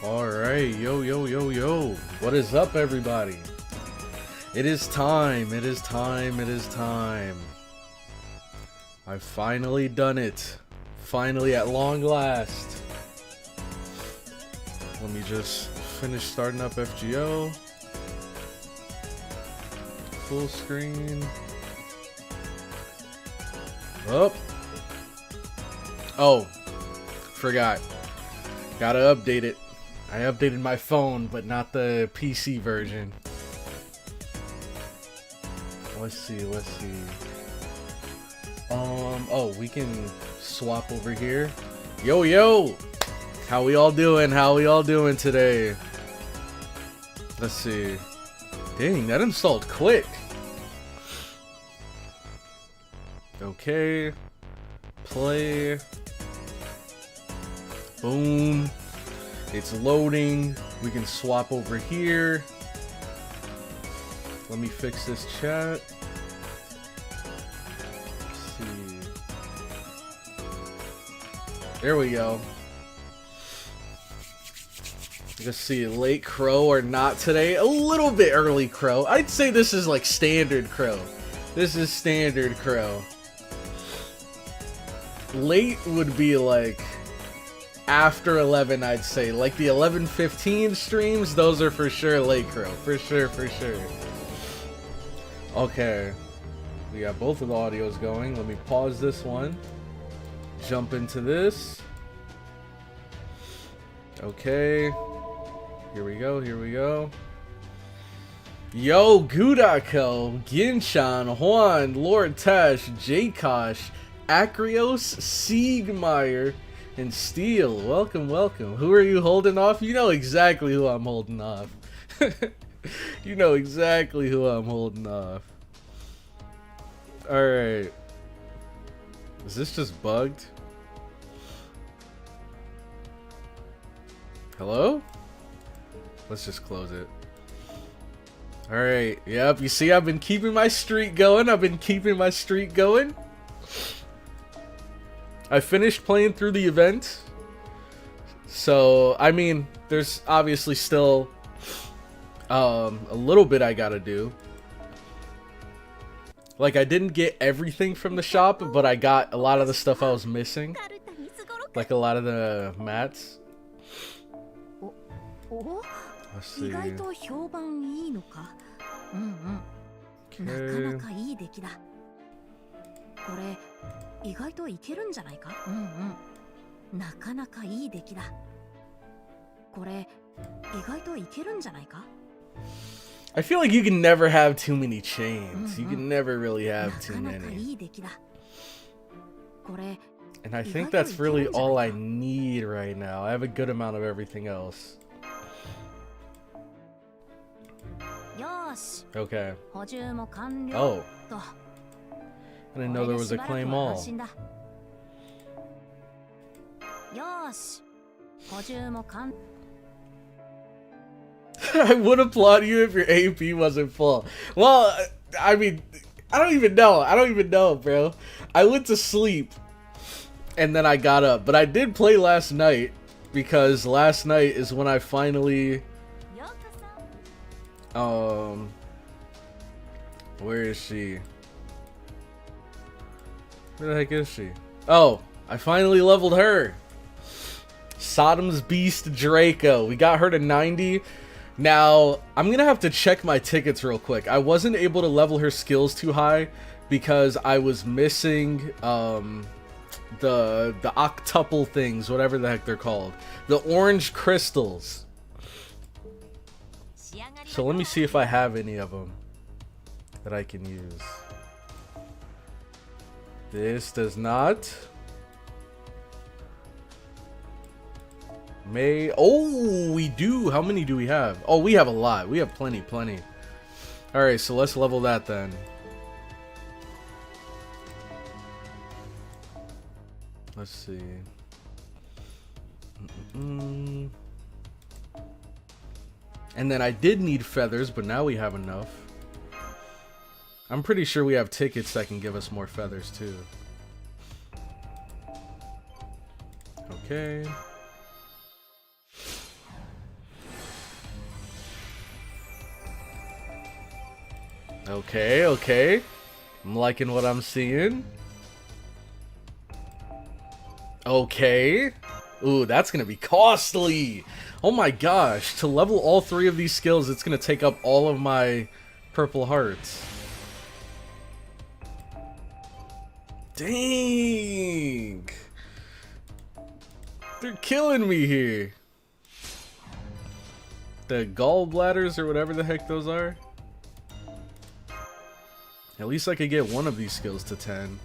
Alright, yo, yo, yo, yo. What is up, everybody? It is time, it is time, it is time. I've finally done it. Finally, at long last. Let me just finish starting up FGO. Full screen. Oh. Oh. Forgot. Gotta update it. I updated my phone, but not the PC version. Let's see, let's see. Oh, we can swap over here. Yo, yo! How we all doing? How we all doing today? Let's see. Dang, that installed quick. Okay. Play. Boom. It's loading. We can swap over here. Let me fix this chat. Let's see. There we go. Let's see, late Crow or not today. A little bit early Crow. I'd say this is like standard Crow. This is standard Crow. Late would be like after 11, I'd say. Like the 11:15 streams, those are for sure late Crow. For sure, for sure. Okay. We got both of the audios going. Let me pause this one. Jump into this. Okay. Here we go, here we go. Yo, Gudako, Ginshan, Juan, Lord Tash, Jkosh, Akrios, Siegmeyer, and Steel. Welcome, welcome. Who are you holding off? You know exactly who I'm holding off. You know exactly who I'm holding off. Alright. Is this just bugged? Hello? Let's just close it. Alright, yep, you see I've been keeping my streak going. I've been keeping my streak going. I finished playing through the event. So, I mean, there's obviously still a little bit I gotta do. Like, I didn't get everything from the shop, but I got a lot of the stuff I was missing. Like a lot of the mats. Let's see. Okay. I feel like you can never have too many chains. You can never really have too many. And I think that's really all I need right now. I have a good amount of everything else. Okay. Oh. I didn't know there was a claim all. I would applaud you if your AP wasn't full. Well, I mean, I don't even know. I don't even know, bro. I went to sleep and then I got up. But I did play last night because last night is when I finally... Where is she? Where the heck is she? Oh, I finally leveled her. Sodom's Beast Draco. We got her to 90. Now, I'm gonna have to check my tickets real quick. I wasn't able to level her skills too high because I was missing the octuple things, whatever the heck they're called. The orange crystals. So let me see if I have any of them that I can use. This does not. May. Oh, we do. How many do we have? Oh, we have a lot. We have plenty, plenty. Alright, so let's level that then. Let's see. And then I did need feathers, but now we have enough. I'm pretty sure we have tickets that can give us more feathers too. Okay. Okay, okay. I'm liking what I'm seeing. Okay. Ooh, that's gonna be costly. Oh my gosh. To level all 3 of these skills, it's gonna take up all of my purple hearts. Dang. They're killing me here. The gallbladders or whatever the heck those are. At least I could get one of these skills to 10.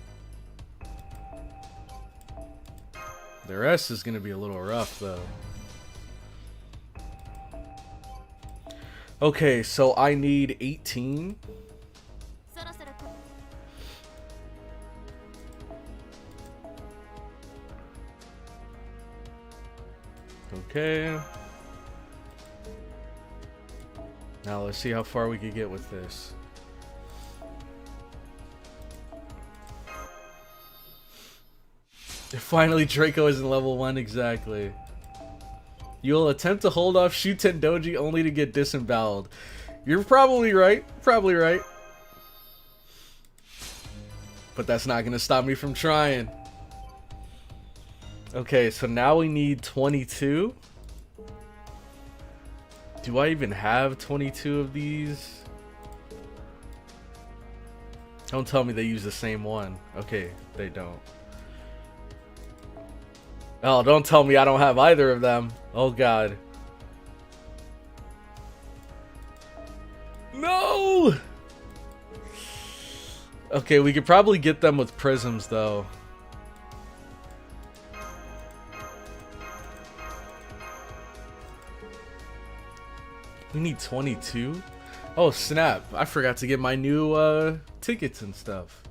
The rest is going to be a little rough though. Okay, so I need 18. Okay. Now let's see how far we can get with this. Finally, Draco is in level 1, exactly. You'll attempt to hold off Shuten Doji only to get disemboweled. You're probably right. Probably right. But that's not going to stop me from trying. Okay, so now we need 22. Do I even have 22 of these? Don't tell me they use the same one. Okay, they don't. Oh, don't tell me I don't have either of them. Oh god. No! Okay, we could probably get them with prisms though. We need 22? Oh snap, I forgot to get my new tickets and stuff.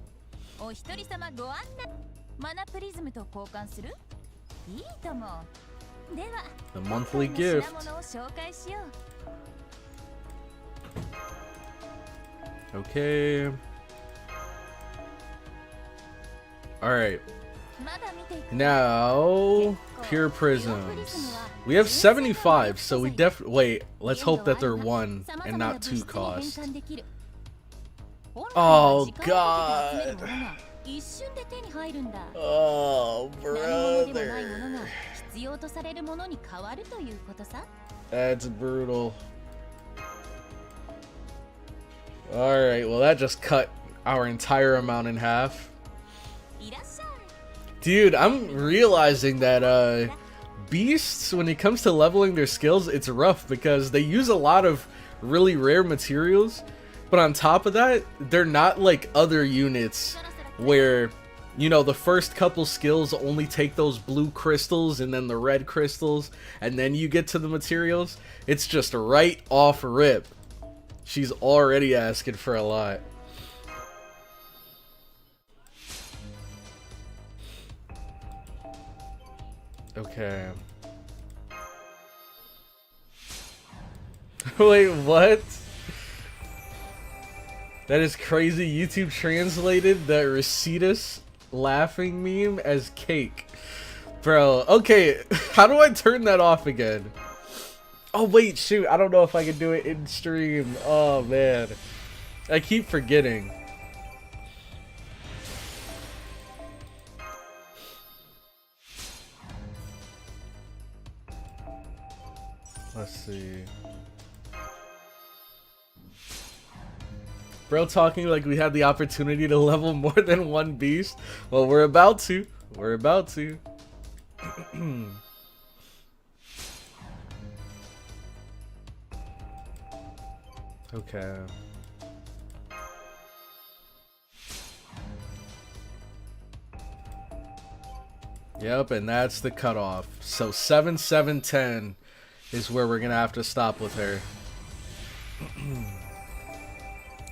The monthly gift. Okay. Alright. Now, pure prisms. We have 75, so we wait, let's hope that they're 1 and not 2 cost. Oh god. Oh brother. That's brutal. Alright, well that just cut our entire amount in half. Dude, I'm realizing that beasts, when it comes to leveling their skills, it's rough because they use a lot of really rare materials, but on top of that, they're not like other units where, you know, the first couple skills only take those blue crystals and then the red crystals and then you get to the materials. It's just right off rip. She's already asking for a lot. Okay. Wait, what? That is crazy. YouTube translated the Recetus laughing meme as cake. Bro, okay. How do I turn that off again? Oh, wait, shoot. I don't know if I can do it in stream. Oh, man. I keep forgetting. Let's see. Bro talking like we had the opportunity to level more than 1 beast. Well, we're about to. We're about to. Okay. Yep, and that's the cutoff. So 7, 7, 10 is where we're gonna have to stop with her.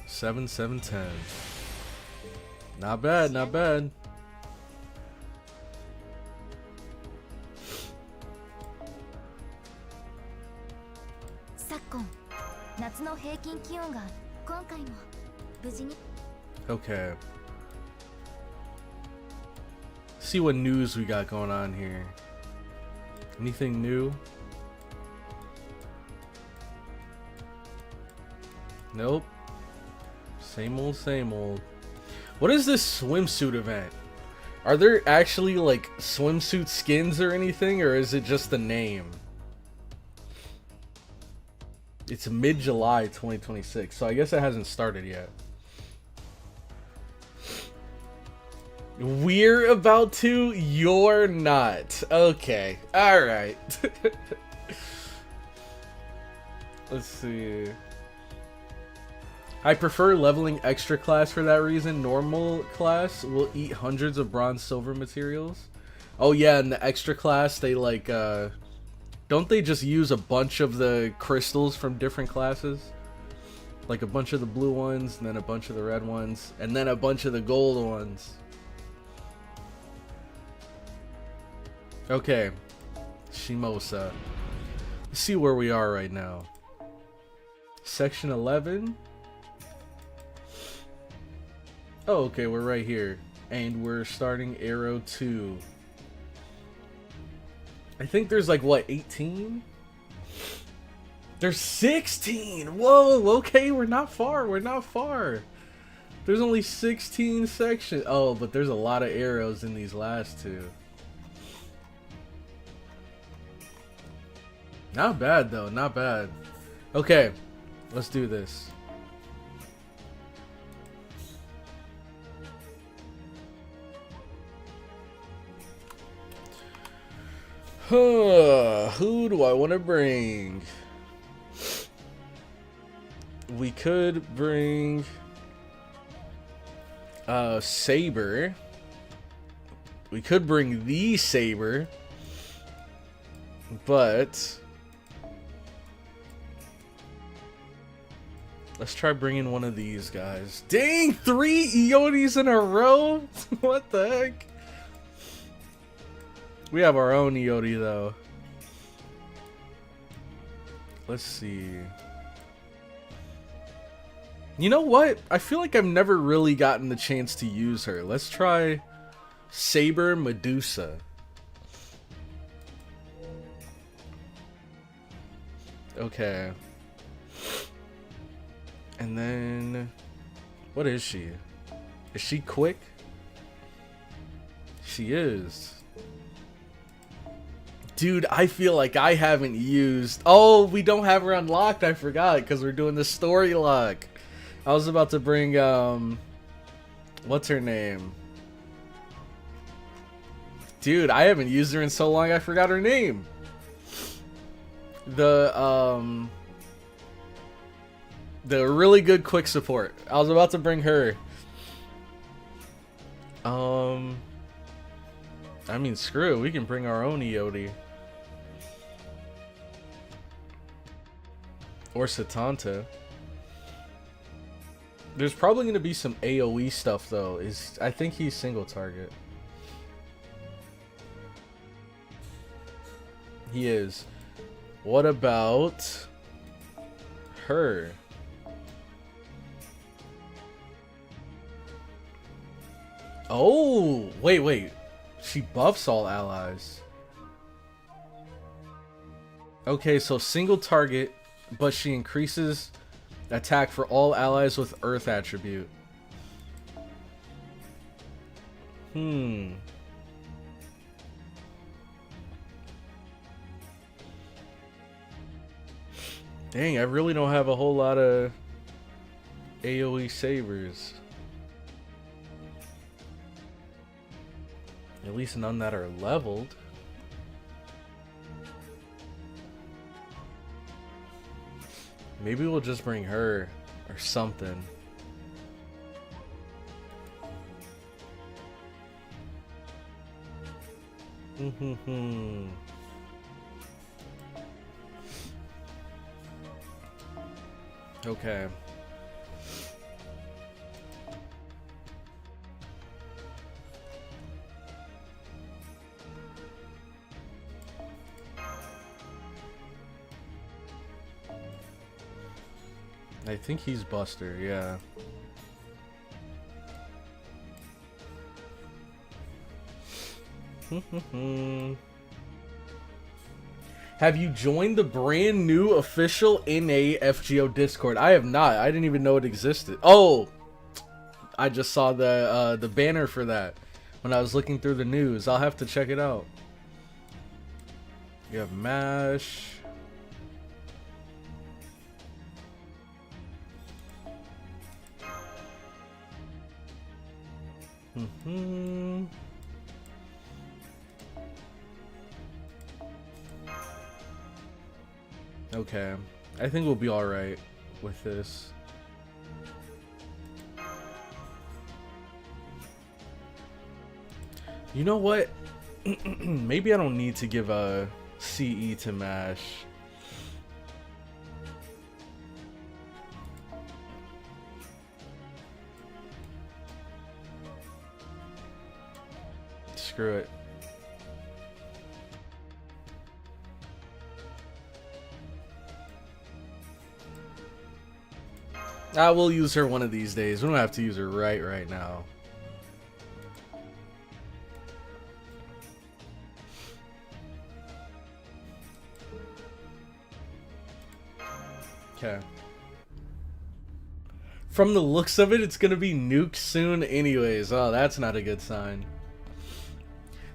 7, 7, 10. Not bad, not bad. Okay. See what news we got going on here. Anything new? Nope. Same old, same old. What is this swimsuit event? Are there actually like swimsuit skins or anything, or is it just the name? It's mid-July 2026, so I guess it hasn't started yet. We're about to, you're not. Okay, alright. Let's see. I prefer leveling extra class for that reason. Normal class will eat hundreds of bronze silver materials. Oh yeah, in the extra class, they like, don't they just use a bunch of the crystals from different classes? Like a bunch of the blue ones, and then a bunch of the red ones, and then a bunch of the gold ones. Okay, Shimosa. Let's see where we are right now. Section 11. Oh, okay, we're right here. And we're starting Arrow 2. I think there's like, what, 18? There's 16! Whoa, okay, we're not far, we're not far. There's only 16 sections. Oh, but there's a lot of arrows in these last two. Not bad, though, not bad. Okay, let's do this. Who do I want to bring? We could bring Saber. We could bring the Saber, but let's try bringing one of these guys. Dang, 3 Eotes in a row? What the heck? We have our own Eote though. Let's see. You know what? I feel like I've never really gotten the chance to use her. Let's try Saber Medusa. Okay. And then, what is she? Is she quick? She is. Dude, I feel like I haven't used... Oh, we don't have her unlocked. I forgot because we're doing the story lock. I was about to bring, what's her name? Dude, I haven't used her in so long I forgot her name. The really good quick support. I was about to bring her. I mean, screw it. We can bring our own Eote. Or Satanta. There's probably going to be some AoE stuff, though. I think he's single target. He is. What about her? Oh, wait. She buffs all allies. Okay, so single target, but she increases attack for all allies with Earth attribute. Dang, I really don't have a whole lot of AoE sabers. At least none that are leveled. Maybe we'll just bring her or something. Okay. I think he's Buster, yeah. Have you joined the brand new official NA FGO Discord? I have not. I didn't even know it existed. Oh, I just saw the banner for that when I was looking through the news. I'll have to check it out. You have MASH. Okay, I think we'll be all right with this. You know what? Maybe I don't need to give a CE to MASH. Screw it. I will use her one of these days. We don't have to use her right now. Okay. From the looks of it, it's gonna be nuked soon anyways. Oh, that's not a good sign.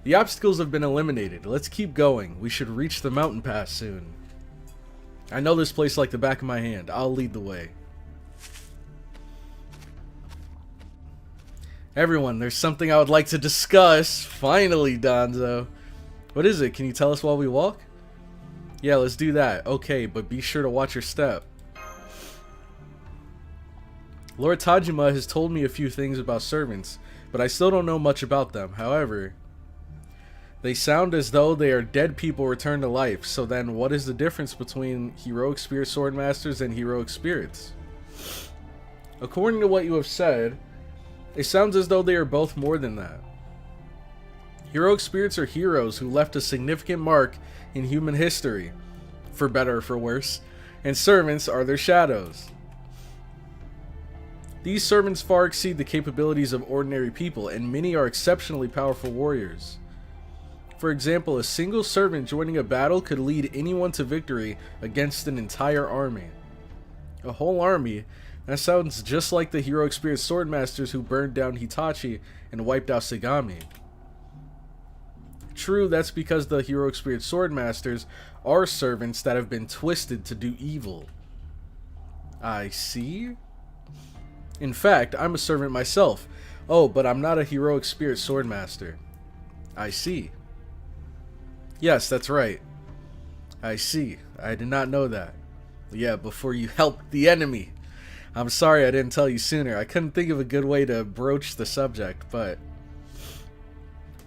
The obstacles have been eliminated. Let's keep going. We should reach the mountain pass soon. I know this place like the back of my hand. I'll lead the way. Everyone, there's something I would like to discuss. Finally, Donzo. What is it? Can you tell us while we walk? Yeah, let's do that. Okay, but be sure to watch your step. Lord Tajima has told me a few things about servants, but I still don't know much about them. However, they sound as though they are dead people returned to life. So then, what is the difference between heroic spirit sword masters and heroic spirits? According to what you have said, it sounds as though they are both more than that. Heroic spirits are heroes who left a significant mark in human history, for better or for worse, and servants are their shadows. These servants far exceed the capabilities of ordinary people, and many are exceptionally powerful warriors. For example, a single servant joining a battle could lead anyone to victory against an entire army. A whole army? That sounds just like the heroic spirit swordmasters who burned down Hitachi and wiped out Sagami. True, that's because the heroic spirit swordmasters are servants that have been twisted to do evil. I see. In fact, I'm a servant myself. Oh, but I'm not a heroic spirit swordmaster. I see. Yes, that's right. I see. I did not know that. Yeah, before you helped the enemy. I'm sorry I didn't tell you sooner. I couldn't think of a good way to broach the subject, but...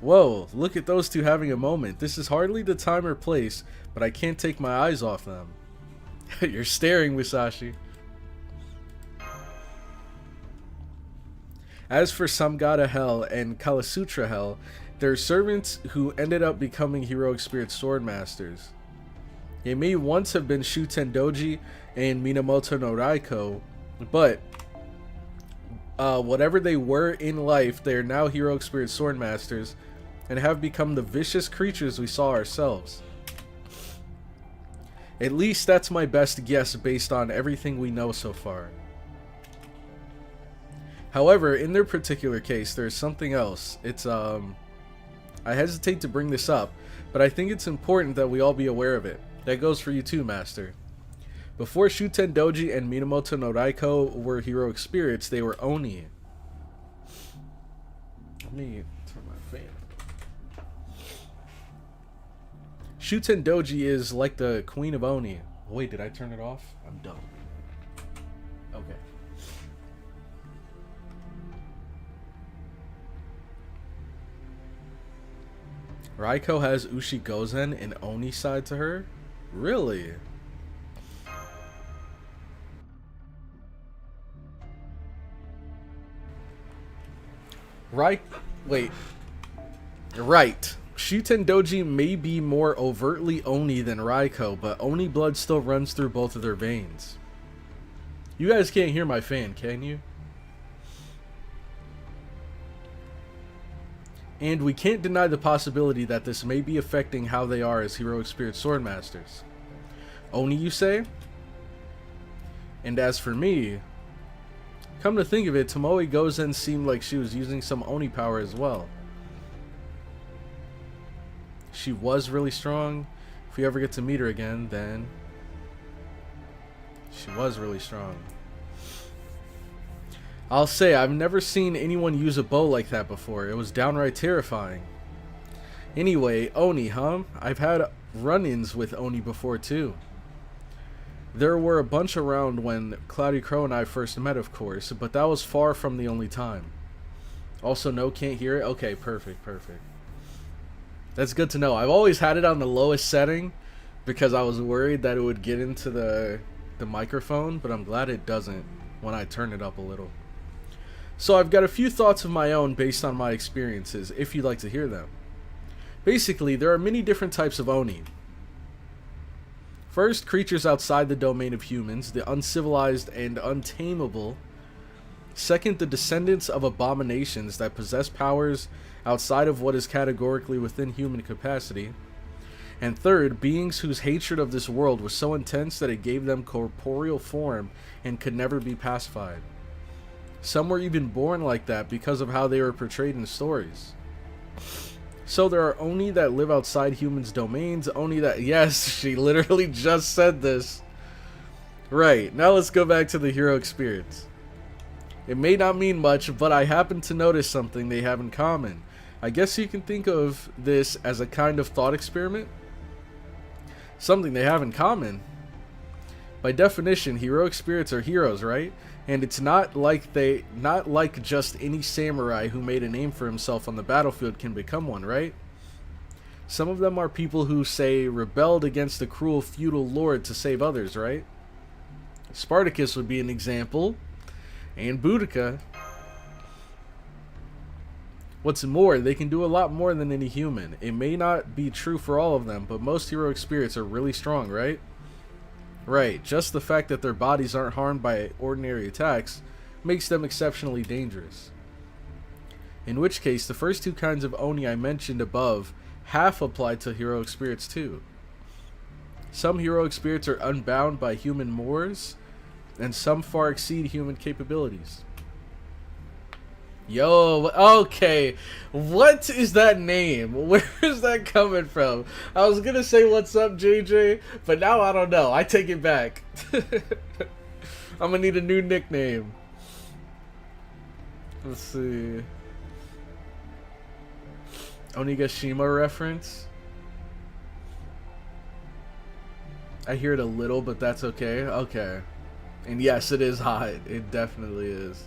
Whoa, look at those two having a moment. This is hardly the time or place, but I can't take my eyes off them. You're staring, Musashi. As for Samgata Hell and Kalasutra Hell, they're servants who ended up becoming heroic spirit swordmasters. They may once have been Shuten Doji and Minamoto no Raiko, but whatever they were in life, they are now heroic spirit swordmasters and have become the vicious creatures we saw ourselves. At least that's my best guess based on everything we know so far. However, in their particular case, there's something else. It's, I hesitate to bring this up, but I think it's important that we all be aware of it. That goes for you too, Master. Before Shuten Doji and Minamoto no Raiko were heroic spirits, they were Oni. Let me turn my fan. Shuten Doji is like the Queen of Oni. Wait, did I turn it off? I'm dumb. Okay. Raiko has Ushigozen and Oni side to her? Really? Right. Wait. Right. Shuten Doji may be more overtly Oni than Raiko, but Oni blood still runs through both of their veins. You guys can't hear my fan, can you? And we can't deny the possibility that this may be affecting how they are as heroic spirit swordmasters. Oni, you say? And as for me, Come to think of it, Tomoe Gozen seemed like she was using some Oni power as well. She was really strong. If we ever get to meet her again, then she was really strong. I'll say, I've never seen anyone use a bow like that before. It was downright terrifying. Anyway, Oni, huh? I've had run-ins with Oni before too. There were a bunch around when CloudyCrow and I first met, of course, but that was far from the only time. Also, no, can't hear it? Okay, perfect, perfect. That's good to know. I've always had it on the lowest setting because I was worried that it would get into the microphone, but I'm glad it doesn't when I turn it up a little. So I've got a few thoughts of my own based on my experiences, if you'd like to hear them. Basically, there are many different types of Oni. First, creatures outside the domain of humans, the uncivilized and untamable. Second, the descendants of abominations that possess powers outside of what is categorically within human capacity. And third, beings whose hatred of this world was so intense that it gave them corporeal form and could never be pacified. Some were even born like that because of how they were portrayed in stories. So there are Oni that live outside humans' domains, Oni that... Yes, she literally just said this. Right, now let's go back to the hero experience. It may not mean much, but I happen to notice something they have in common. I guess you can think of this as a kind of thought experiment. Something they have in common. By definition, heroic spirits are heroes, right? And it's not like just any samurai who made a name for himself on the battlefield can become one, right? Some of them are people who, say, rebelled against the cruel feudal lord to save others, right? Spartacus would be an example, and Boudica. What's more, they can do a lot more than any human. It may not be true for all of them, but most heroic spirits are really strong, right? Right, just the fact that their bodies aren't harmed by ordinary attacks makes them exceptionally dangerous. In which case, the first two kinds of Oni I mentioned above half apply to heroic spirits too. Some heroic spirits are unbound by human mores, and some far exceed human capabilities. Yo, okay, what is that name? Where is that coming from? I was gonna say what's up, JJ, but now I don't know. I take it back. I'm gonna need a new nickname. Let's see. Onigashima reference. I hear it a little, but that's okay. Okay. And yes, it is hot. It definitely is.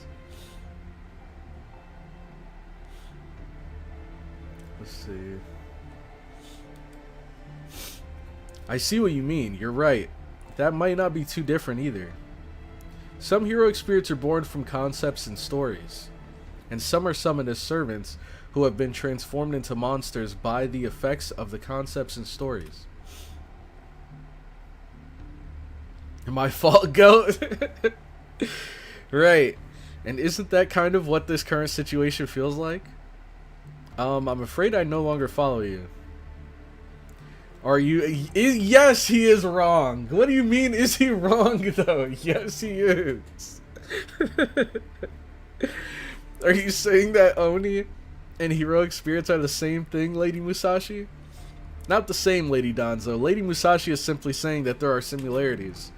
Let's see. I see what you mean. You're right. That might not be too different either. Some heroic spirits are born from concepts and stories, and some are summoned as servants who have been transformed into monsters by the effects of the concepts and stories. My fault, goat. Right. And isn't that kind of what this current situation feels like? I'm afraid I no longer follow you. Are you? Yes, he is wrong. What do you mean, is he wrong, though? Yes, he is. Are you saying that Oni and heroic spirits are the same thing, Lady Musashi? Not the same, Lady Danzo. Lady Musashi is simply saying that there are similarities.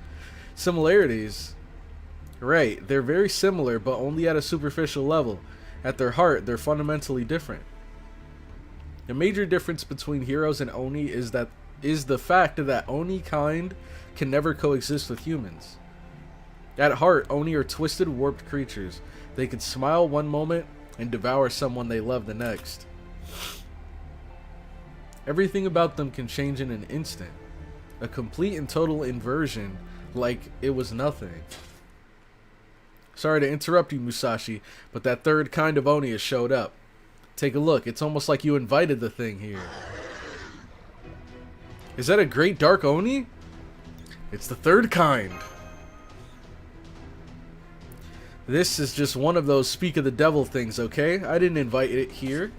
Similarities? Right, they're very similar, but only at a superficial level. At their heart, they're fundamentally different. The major difference between heroes and Oni is the fact that Oni kind can never coexist with humans. At heart, Oni are twisted, warped creatures. They could smile one moment and devour someone they love the next. Everything about them can change in an instant. A complete and total inversion, like it was nothing. Sorry to interrupt you, Musashi, but that third kind of Oni has showed up. Take a look. It's almost like you invited the thing here. Is that a great dark Oni? It's the third kind. This is just one of those speak of the devil things, okay? I didn't invite it here.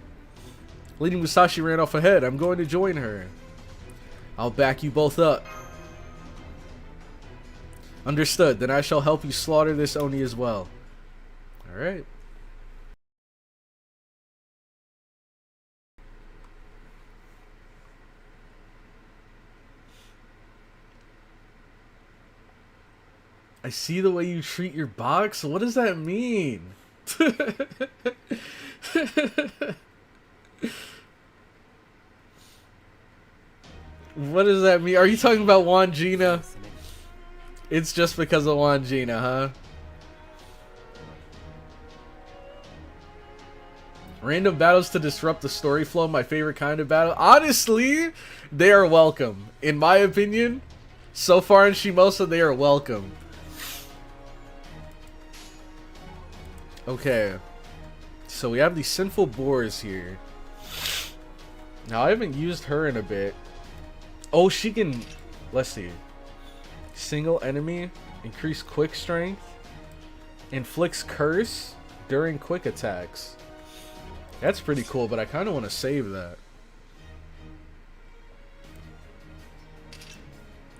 Lady Musashi ran off ahead. I'm going to join her. I'll back you both up. Understood. Then I shall help you slaughter this Oni as well. Alright. I see the way you treat your box. What does that mean? What does that mean? Are you talking about Wangina? It's just because of Wangina, huh? Random battles to disrupt the story flow, my favorite kind of battle. Honestly, they are welcome. In my opinion, so far in Shimosa, they are welcome. Okay. So we have these sinful boars here. Now, I haven't used her in a bit. Oh, she can... Let's see. Single enemy, increase quick strength, inflicts curse during quick attacks. That's pretty cool, but I kind of want to save that.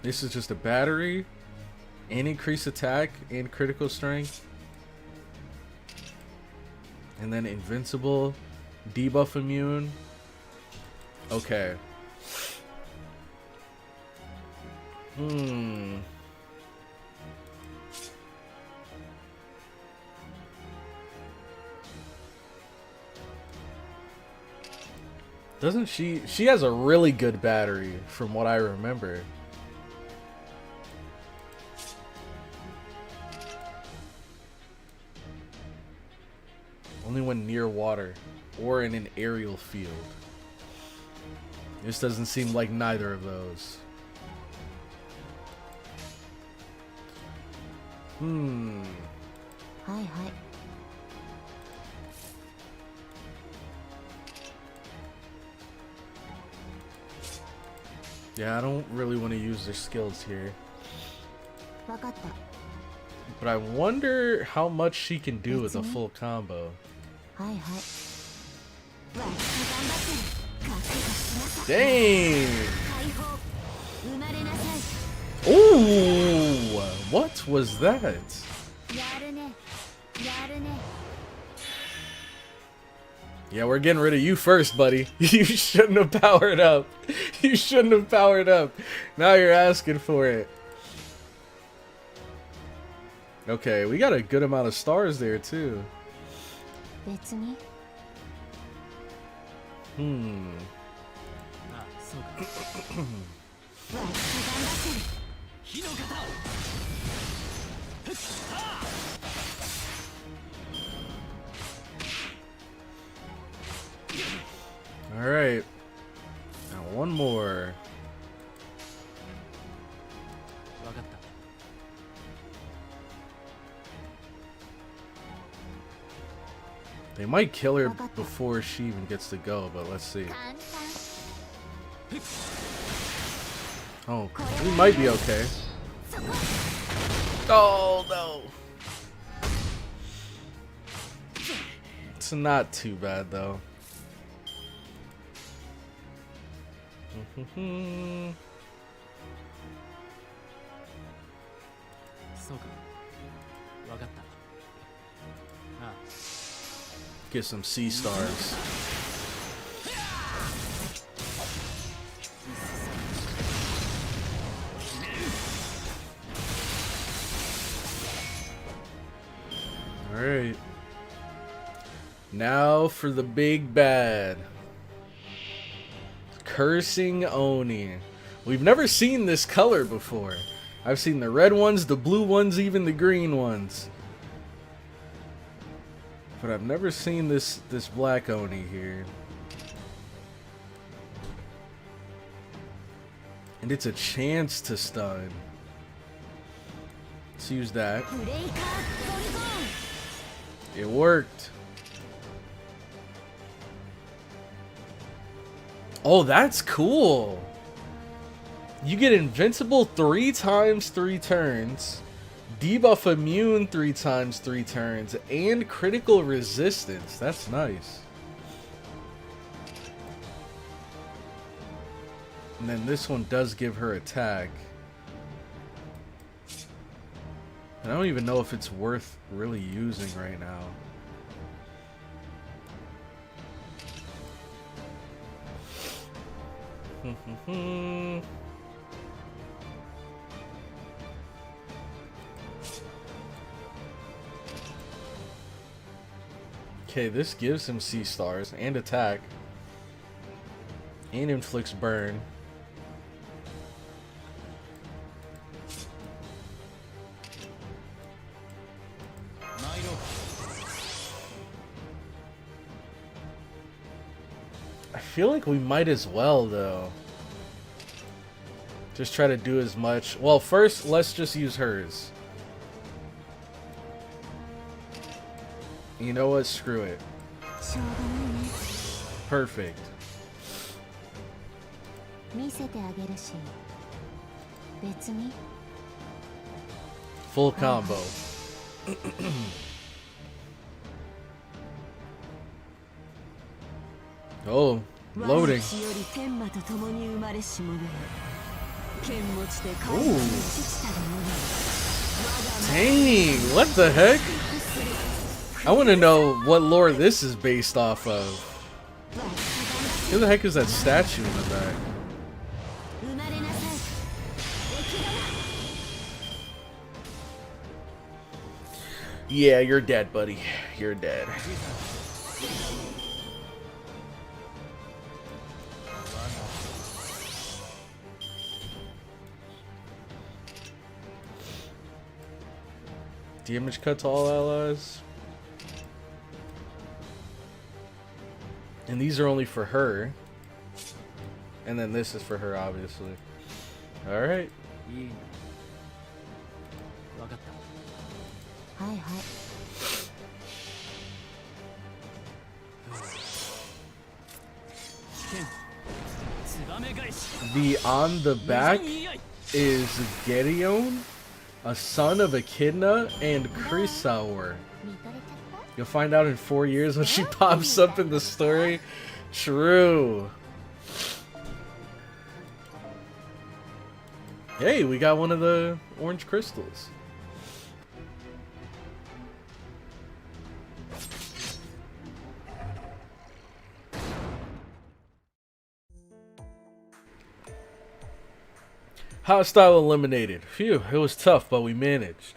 This is just a battery, and increase attack, and critical strength. And then invincible, debuff immune. Okay. Doesn't she has a really good battery from what I remember. Only when near water or in an aerial field. This doesn't seem like neither of those. Hi. Yeah, I don't really want to use their skills here. But I wonder how much she can do with a full combo. Dang! Ooh! What was that? Yeah, we're getting rid of you first, buddy. You shouldn't have powered up. You shouldn't have powered up. Now you're asking for it. Okay, we got a good amount of stars there, too. Alright. Now one more. They might kill her before she even gets to go, but let's see. Oh, we might be okay. Oh, no. It's not too bad, though. Get some sea stars. Alright. Now for the big bad. Cursing Oni. We've never seen this color before. I've seen the red ones, the blue ones, even the green ones. But I've never seen this black Oni here. And it's a chance to stun. Let's use that. It worked. Oh, that's cool. You get invincible 3 times 3 turns, debuff immune 3 times 3 turns, and critical resistance. That's nice. And then this one does give her attack. And I don't even know if it's worth really using right now. Okay, this gives him C stars and attack. And inflicts burn. I feel like we might as well, though. Just try to do as much. Well, first, let's just use hers. You know what? Screw it. Perfect. Full combo. Oh, loading. Ooh. Dang, what the heck? I want to know what lore this is based off of. Who the heck is that statue in the back? Yeah, you're dead, buddy. You're dead. Damage cut to all allies. And these are only for her. And then this is for her, obviously. Alright. The on the back is Gedeon, a son of Echidna, and Chrysaor. You'll find out in 4 years when she pops up in the story. True. Hey, we got one of the orange crystals. Hostile eliminated. Phew, it was tough, but we managed.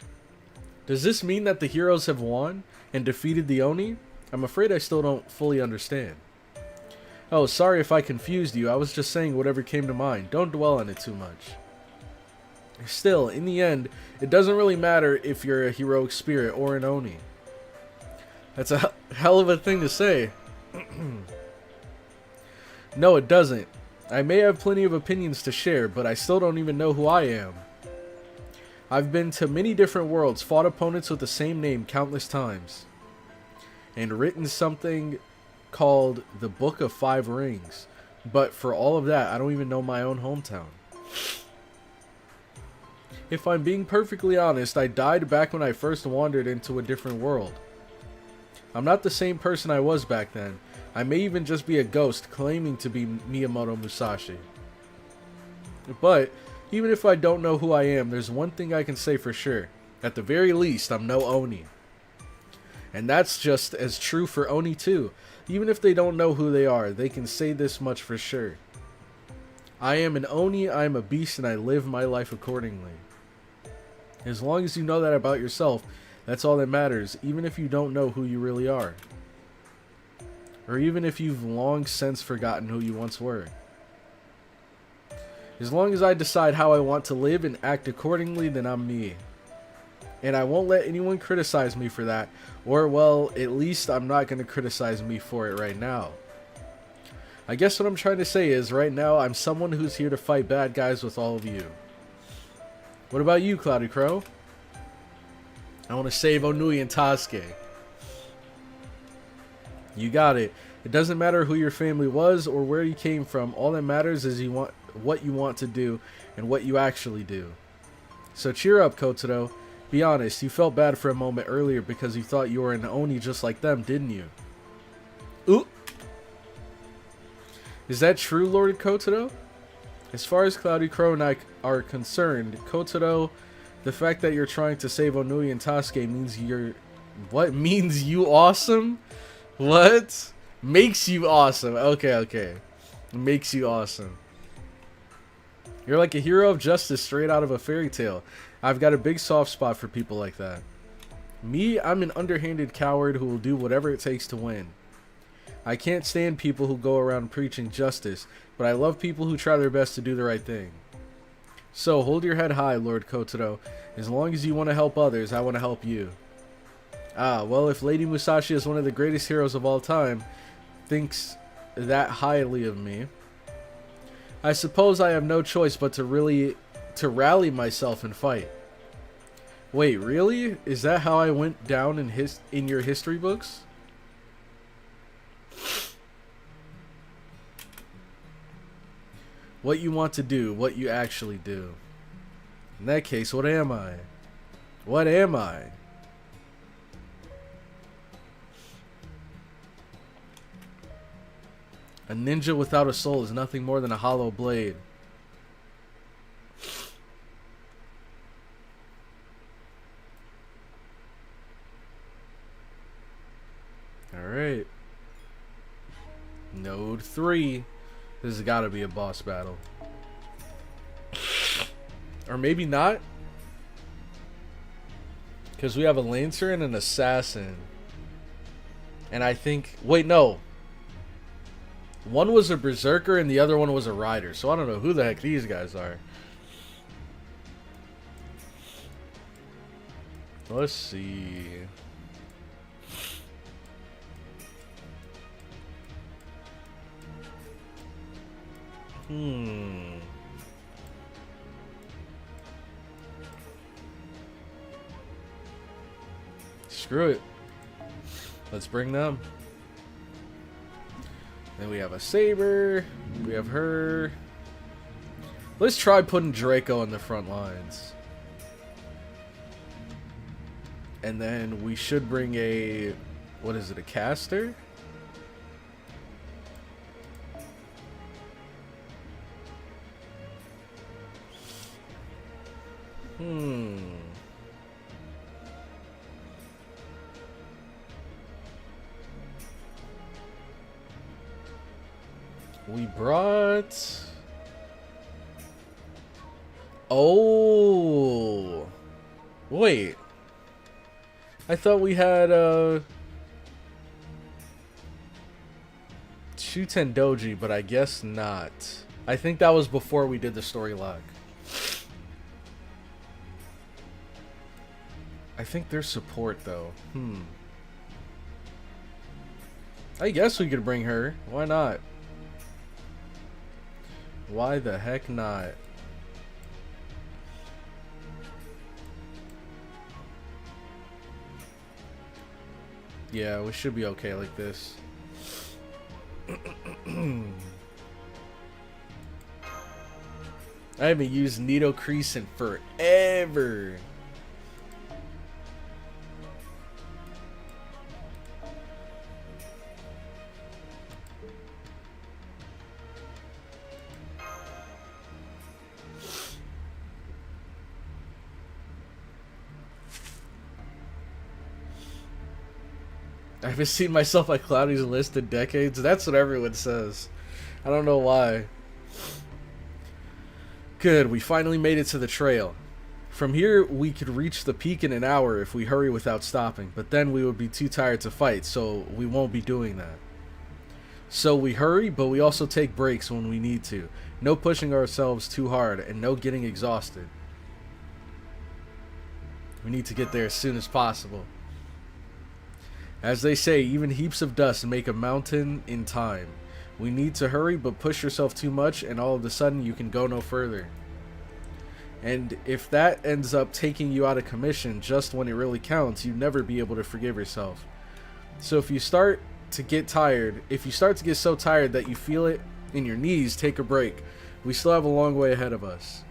Does this mean that the heroes have won and defeated the Oni? I'm afraid I still don't fully understand. Oh, sorry if I confused you. I was just saying whatever came to mind. Don't dwell on it too much. Still, in the end, it doesn't really matter if you're a heroic spirit or an Oni. That's a hell of a thing to say. No, it doesn't. I may have plenty of opinions to share, but I still don't even know who I am. I've been to many different worlds, fought opponents with the same name countless times, and written something called the Book of Five Rings. But for all of that, I don't even know my own hometown. If I'm being perfectly honest, I died back when I first wandered into a different world. I'm not the same person I was back then. I may even just be a ghost claiming to be Miyamoto Musashi. But even if I don't know who I am, there's one thing I can say for sure. At the very least, I'm no Oni. And that's just as true for Oni too. Even if they don't know who they are, they can say this much for sure. I am an Oni, I am a beast, and I live my life accordingly. As long as you know that about yourself, that's all that matters, even if you don't know who you really are. Or even if you've long since forgotten who you once were. As long as I decide how I want to live and act accordingly, then I'm me. And I won't let anyone criticize me for that, or well, at least I'm not going to criticize me for it right now. I guess what I'm trying to say is, right now, I'm someone who's here to fight bad guys with all of you. What about you, CloudyCrow? I want to save Onui and Tasuke. You got it. It doesn't matter who your family was or where you came from. All that matters is what you want to do and what you actually do. So cheer up, Kotaro. Be honest, you felt bad for a moment earlier because you thought you were an Oni just like them, didn't you? Ooh. Is that true, Lord Kotaro? As far as CloudyCrow and I are concerned, Kotaro The fact that you're trying to save Onui and Tasuke means you're... What means you awesome? What? Makes you awesome. Okay. Makes you awesome. You're like a hero of justice straight out of a fairy tale. I've got a big soft spot for people like that. Me, I'm an underhanded coward who will do whatever it takes to win. I can't stand people who go around preaching justice, but I love people who try their best to do the right thing. So, hold your head high, Lord Kotaro. As long as you want to help others, I want to help you. Ah, well, if Lady Musashi is one of the greatest heroes of all time, thinks that highly of me, I suppose I have no choice but to rally myself and fight. Wait, really? Is that how I went down in your history books? What you want to do, what you actually do. In that case, what am I? What am I? A ninja without a soul is nothing more than a hollow blade. Alright. Node 3. This has got to be a boss battle. Or maybe not. Because we have a Lancer and an Assassin. And I think... Wait, no. One was a Berserker and the other one was a Rider. So I don't know who the heck these guys are. Let's see. Screw it. Let's bring them. Then we have a Saber. We have her. Let's try putting Draco in the front lines. And then we should bring a... What is it? A caster? We brought... Oh! Wait. I thought we had, Shuten Doji, but I guess not. I think that was before we did the story log. I think there's support, though. I guess we could bring her. Why not? Why the heck not? Yeah, we should be okay like this. I haven't used Nido Crease in forever. I haven't seen myself on Cloudy's list in decades. That's what everyone says. I don't know why. Good, we finally made it to the trail. From here, we could reach the peak in an hour if we hurry without stopping, but then we would be too tired to fight, so we won't be doing that. So we hurry, but we also take breaks when we need to. No pushing ourselves too hard, and no getting exhausted. We need to get there as soon as possible. As they say, even heaps of dust make a mountain in time. We need to hurry, but push yourself too much, and all of a sudden you can go no further. And if that ends up taking you out of commission just when it really counts, you'll never be able to forgive yourself. So if you start to get tired, if you start to get so tired that you feel it in your knees, take a break. We still have a long way ahead of us.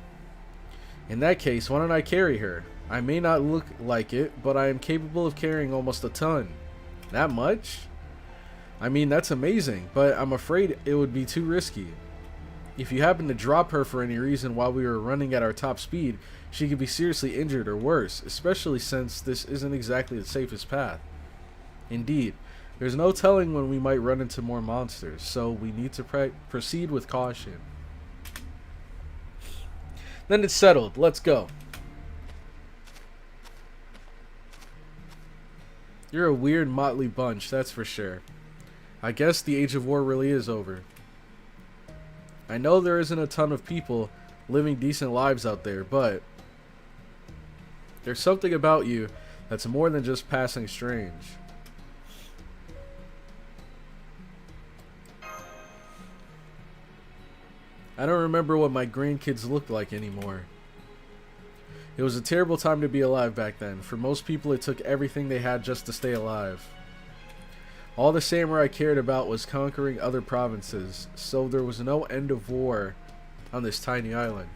In that case, why don't I carry her? I may not look like it, but I am capable of carrying almost a ton. That much? I mean, that's amazing, but I'm afraid it would be too risky. If you happen to drop her for any reason while we were running at our top speed, she could be seriously injured or worse, especially since this isn't exactly the safest path. Indeed, there's no telling when we might run into more monsters, so we need to proceed with caution. Then it's settled. Let's go. You're a weird motley bunch, that's for sure. I guess the Age of War really is over. I know there isn't a ton of people living decent lives out there, but there's something about you that's more than just passing strange. I don't remember what my grandkids looked like anymore. It was a terrible time to be alive back then. For most people, it took everything they had just to stay alive. All the samurai cared about was conquering other provinces, so there was no end of war on this tiny island.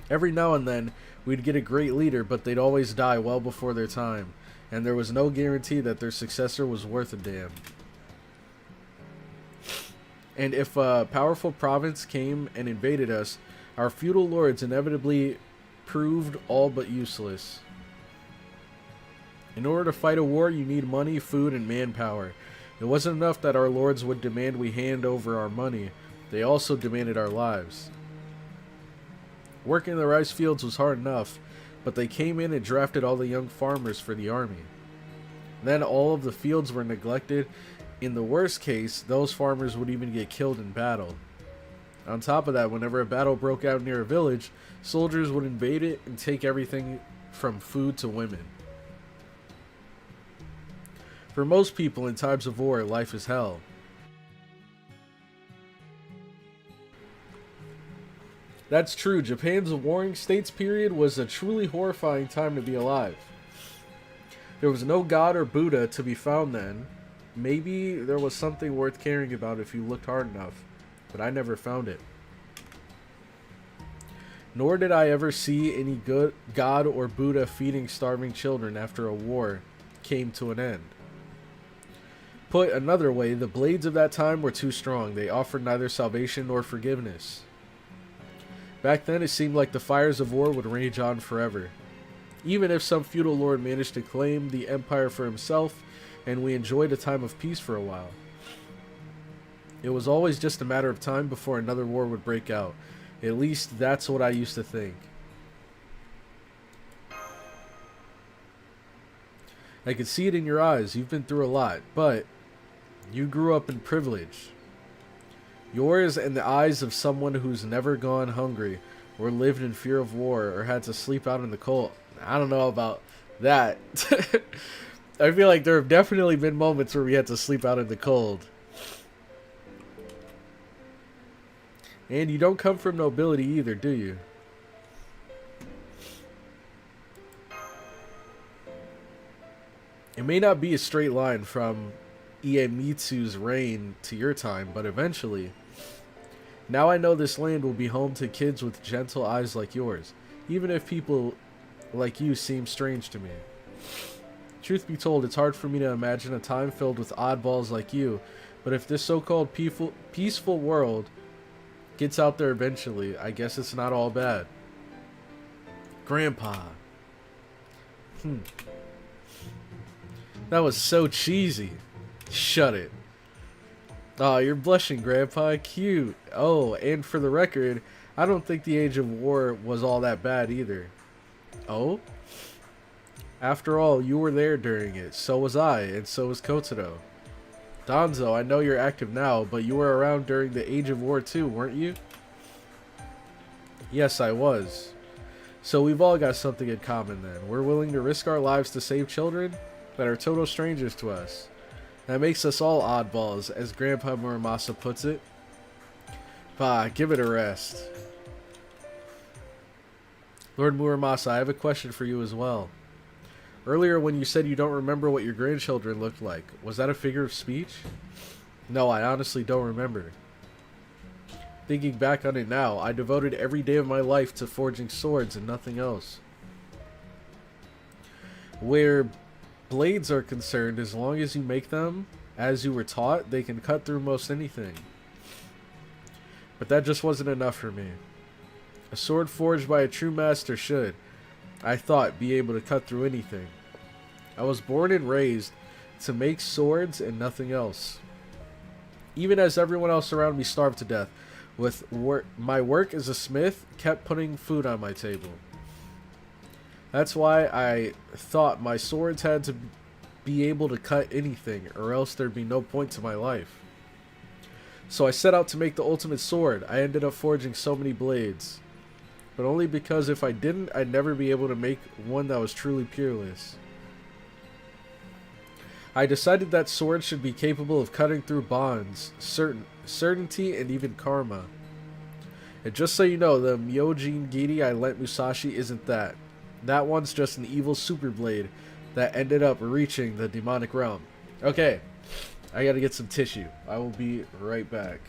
Every now and then, we'd get a great leader, but they'd always die well before their time, and there was no guarantee that their successor was worth a damn. And if a powerful province came and invaded us, our feudal lords inevitably proved all but useless. In order to fight a war, you need money, food, and manpower. It wasn't enough that our lords would demand we hand over our money, they also demanded our lives. Working the rice fields was hard enough, but they came in and drafted all the young farmers for the army. Then all of the fields were neglected. In the worst case, those farmers would even get killed in battle. On top of that, whenever a battle broke out near a village, soldiers would invade it and take everything from food to women. For most people in times of war, life is hell. That's true. Japan's Warring States period was a truly horrifying time to be alive. There was no God or Buddha to be found then. Maybe there was something worth caring about if you looked hard enough, but I never found it. Nor did I ever see any good God or Buddha feeding starving children after a war came to an end. Put another way, the blades of that time were too strong. They offered neither salvation nor forgiveness. Back then, it seemed like the fires of war would rage on forever. Even if some feudal lord managed to claim the empire for himself, and we enjoyed a time of peace for a while. It was always just a matter of time before another war would break out. At least that's what I used to think. I could see it in your eyes. You've been through a lot, but you grew up in privilege. Yours and the eyes of someone who's never gone hungry or lived in fear of war or had to sleep out in the cold. I don't know about that. I feel like there have definitely been moments where we had to sleep out in the cold. And you don't come from nobility either, do you? It may not be a straight line from Iemitsu's reign to your time, but eventually. Now I know this land will be home to kids with gentle eyes like yours, even if people like you seem strange to me. Truth be told, it's hard for me to imagine a time filled with oddballs like you, but if this so-called peaceful world gets out there eventually, I guess it's not all bad. Grandpa. That was so cheesy. Shut it. Oh, you're blushing, Grandpa. Cute. Oh, and for the record, I don't think the Age of War was all that bad either. Oh? After all, you were there during it. So was I, and so was Kotaro. Danzo, I know you're active now, but you were around during the Age of War too, weren't you? Yes, I was. So we've all got something in common then. We're willing to risk our lives to save children that are total strangers to us. That makes us all oddballs, as Grandpa Muramasa puts it. Bah, give it a rest. Lord Muramasa, I have a question for you as well. Earlier when you said you don't remember what your grandchildren looked like, was that a figure of speech? No, I honestly don't remember. Thinking back on it now, I devoted every day of my life to forging swords and nothing else. Where blades are concerned, as long as you make them as you were taught, they can cut through most anything. But that just wasn't enough for me. A sword forged by a true master should, I thought, be able to cut through anything. I was born and raised to make swords and nothing else. Even as everyone else around me starved to death, my work as a smith kept putting food on my table. That's why I thought my swords had to be able to cut anything, or else there'd be no point to my life. So I set out to make the ultimate sword. I ended up forging so many blades, but only because if I didn't, I'd never be able to make one that was truly peerless. I decided that swords should be capable of cutting through bonds, certainty, and even karma. And just so you know, the Myojin Giri I lent Musashi isn't that. That one's just an evil super blade that ended up reaching the demonic realm. Okay, I gotta get some tissue. I will be right back.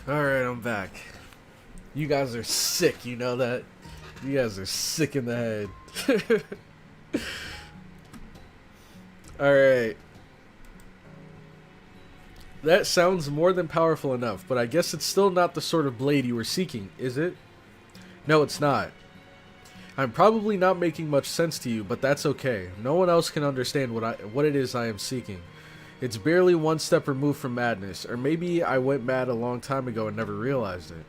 Alright, I'm back. You guys are sick, you know that? You guys are sick in the head. Alright. That sounds more than powerful enough, but I guess it's still not the sort of blade you were seeking, is it? No, it's not. I'm probably not making much sense to you, but that's okay. No one else can understand what it is I am seeking. It's barely one step removed from madness, or maybe I went mad a long time ago and never realized it.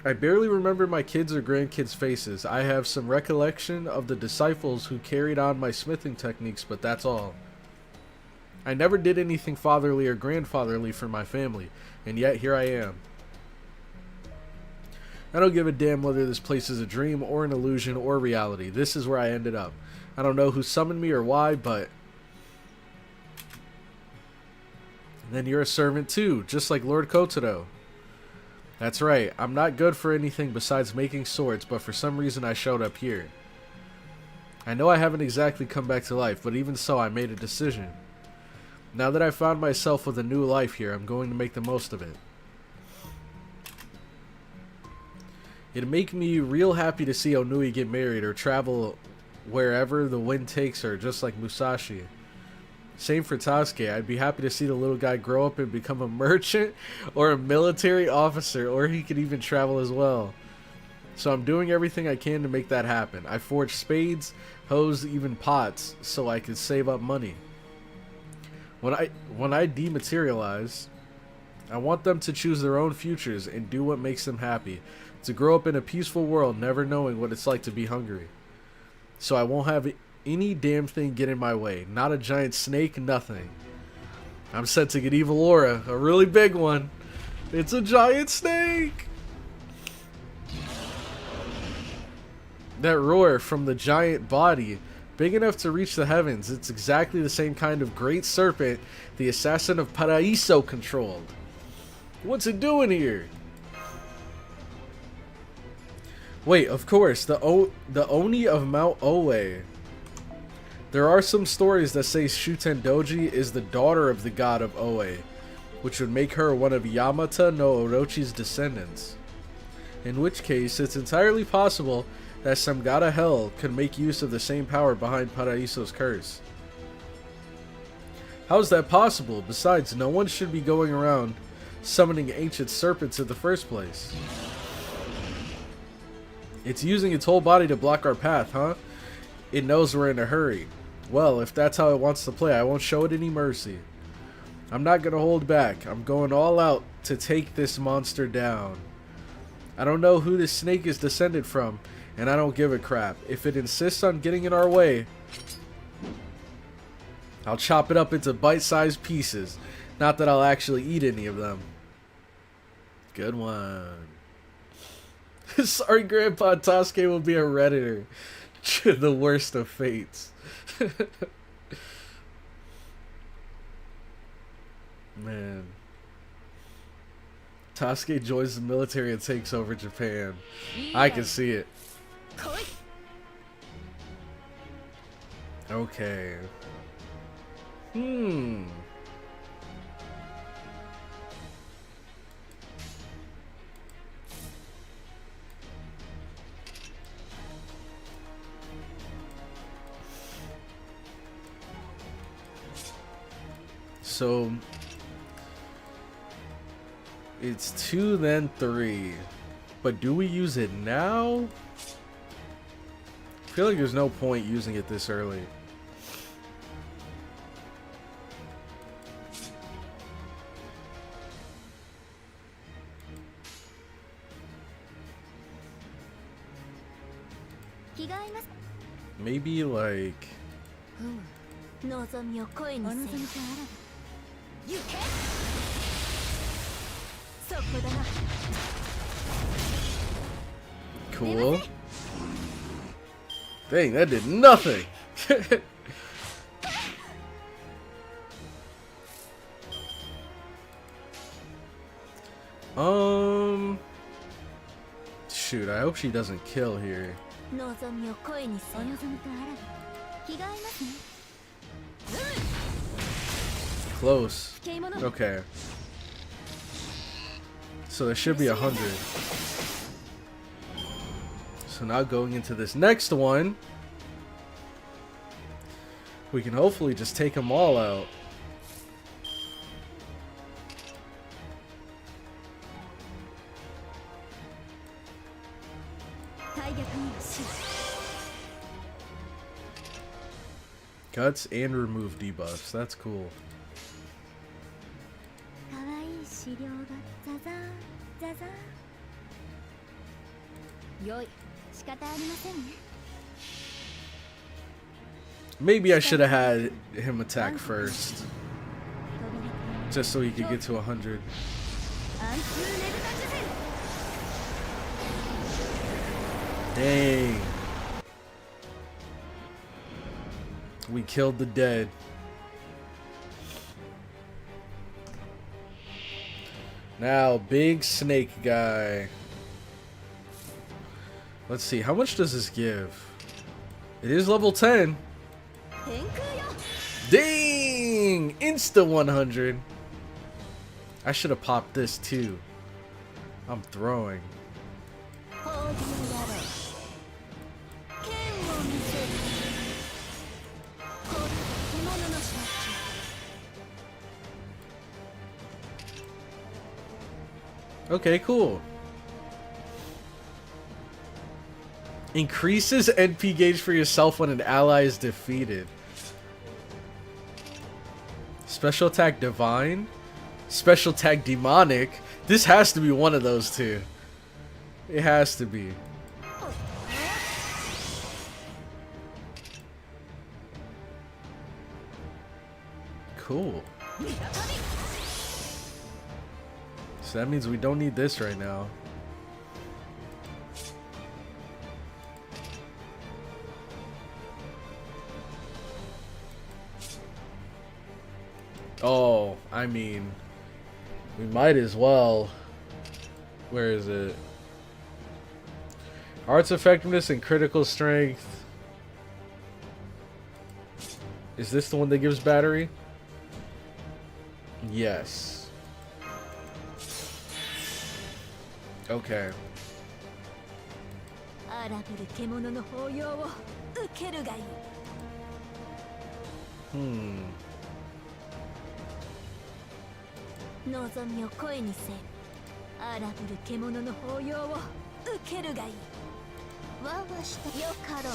I barely remember my kids' or grandkids' faces. I have some recollection of the disciples who carried on my smithing techniques, but that's all. I never did anything fatherly or grandfatherly for my family, and yet here I am. I don't give a damn whether this place is a dream or an illusion or reality. This is where I ended up. I don't know who summoned me or why, but... then you're a servant too, just like Lord Kotaro. That's right, I'm not good for anything besides making swords, but for some reason I showed up here. I know I haven't exactly come back to life, but even so I made a decision. Now that I found myself with a new life here, I'm going to make the most of it. It'd make me real happy to see Onui get married or travel wherever the wind takes her, just like Musashi. Same for Tasuke. I'd be happy to see the little guy grow up and become a merchant or a military officer, or he could even travel as well. So I'm doing everything I can to make that happen. I forged spades, hoes, even pots, so I could save up money. When I dematerialize, I want them to choose their own futures and do what makes them happy. To grow up in a peaceful world, never knowing what it's like to be hungry. So I won't have any damn thing get in my way. Not a giant snake, nothing. I'm set to get evil aura, a really big one. It's a giant snake! That roar from the giant body, big enough to reach the heavens. It's exactly the same kind of great serpent the assassin of Paraiso controlled. What's it doing here? Wait, of course, the Oni of Mount Oe. There are some stories that say Shuten Doji is the daughter of the god of Oe, which would make her one of Yamata no Orochi's descendants. In which case, it's entirely possible that some god of hell could make use of the same power behind Paraiso's curse. How is that possible? Besides, no one should be going around summoning ancient serpents in the first place. It's using its whole body to block our path, huh? It knows we're in a hurry. Well, if that's how it wants to play, I won't show it any mercy. I'm not gonna hold back. I'm going all out to take this monster down. I don't know who this snake is descended from, and I don't give a crap. If it insists on getting in our way, I'll chop it up into bite-sized pieces. Not that I'll actually eat any of them. Good one. Sorry, Grandpa, Tasuke will be a redditor. The worst of fates. Man. Tasuke joins the military and takes over Japan. I can see it. Okay. So it's 2 then 3, but do we use it now? I feel like there's no point using it this early. Maybe like cool. Dang, that did nothing. Shoot, I hope she doesn't kill here. Close. Okay. So there should be 100. So now going into this next one, we can hopefully just take them all out. Guts and remove debuffs. That's cool. Maybe I should have had him attack first, just so he could get to 100. Dang. We killed the dead. Now, big snake guy. Let's see, how much does this give? It is level 10. Dang! Insta 100. I should have popped this too. I'm throwing. Okay, cool. Increases NP gauge for yourself when an ally is defeated. Special attack divine? Special attack demonic? This has to be one of those two. It has to be. Cool. So that means we don't need this right now. Oh, I mean, we might as well. Where is it? Arts effectiveness and critical strength. Is this the one that gives battery? Yes. Okay. Hmm. 望みを声にせ荒ぶる獣の抱擁を受けるがいいわわしたよかろう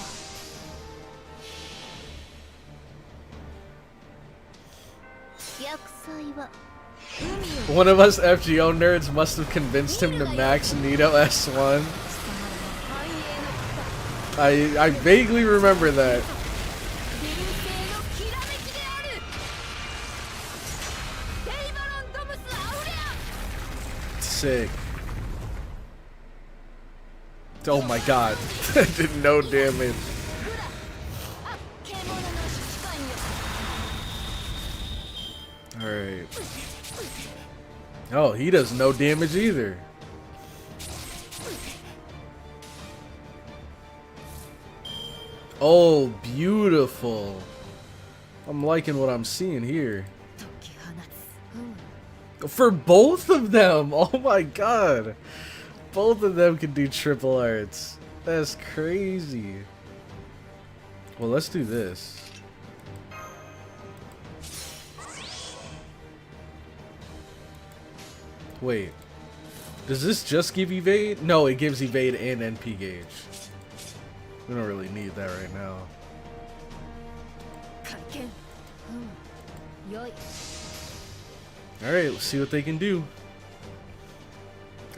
One of us FGO nerds must have convinced him to max Nito S1. I vaguely remember that. Sick. Oh my god. That did no damage. Alright. Oh, he does no damage either. Oh, beautiful. I'm liking what I'm seeing here. For both of them! Oh my god! Both of them can do triple arts. That's crazy. Well, let's do this. Wait. Does this just give evade? No, it gives evade and NP gauge. We don't really need that right now. Alright, let's see what they can do.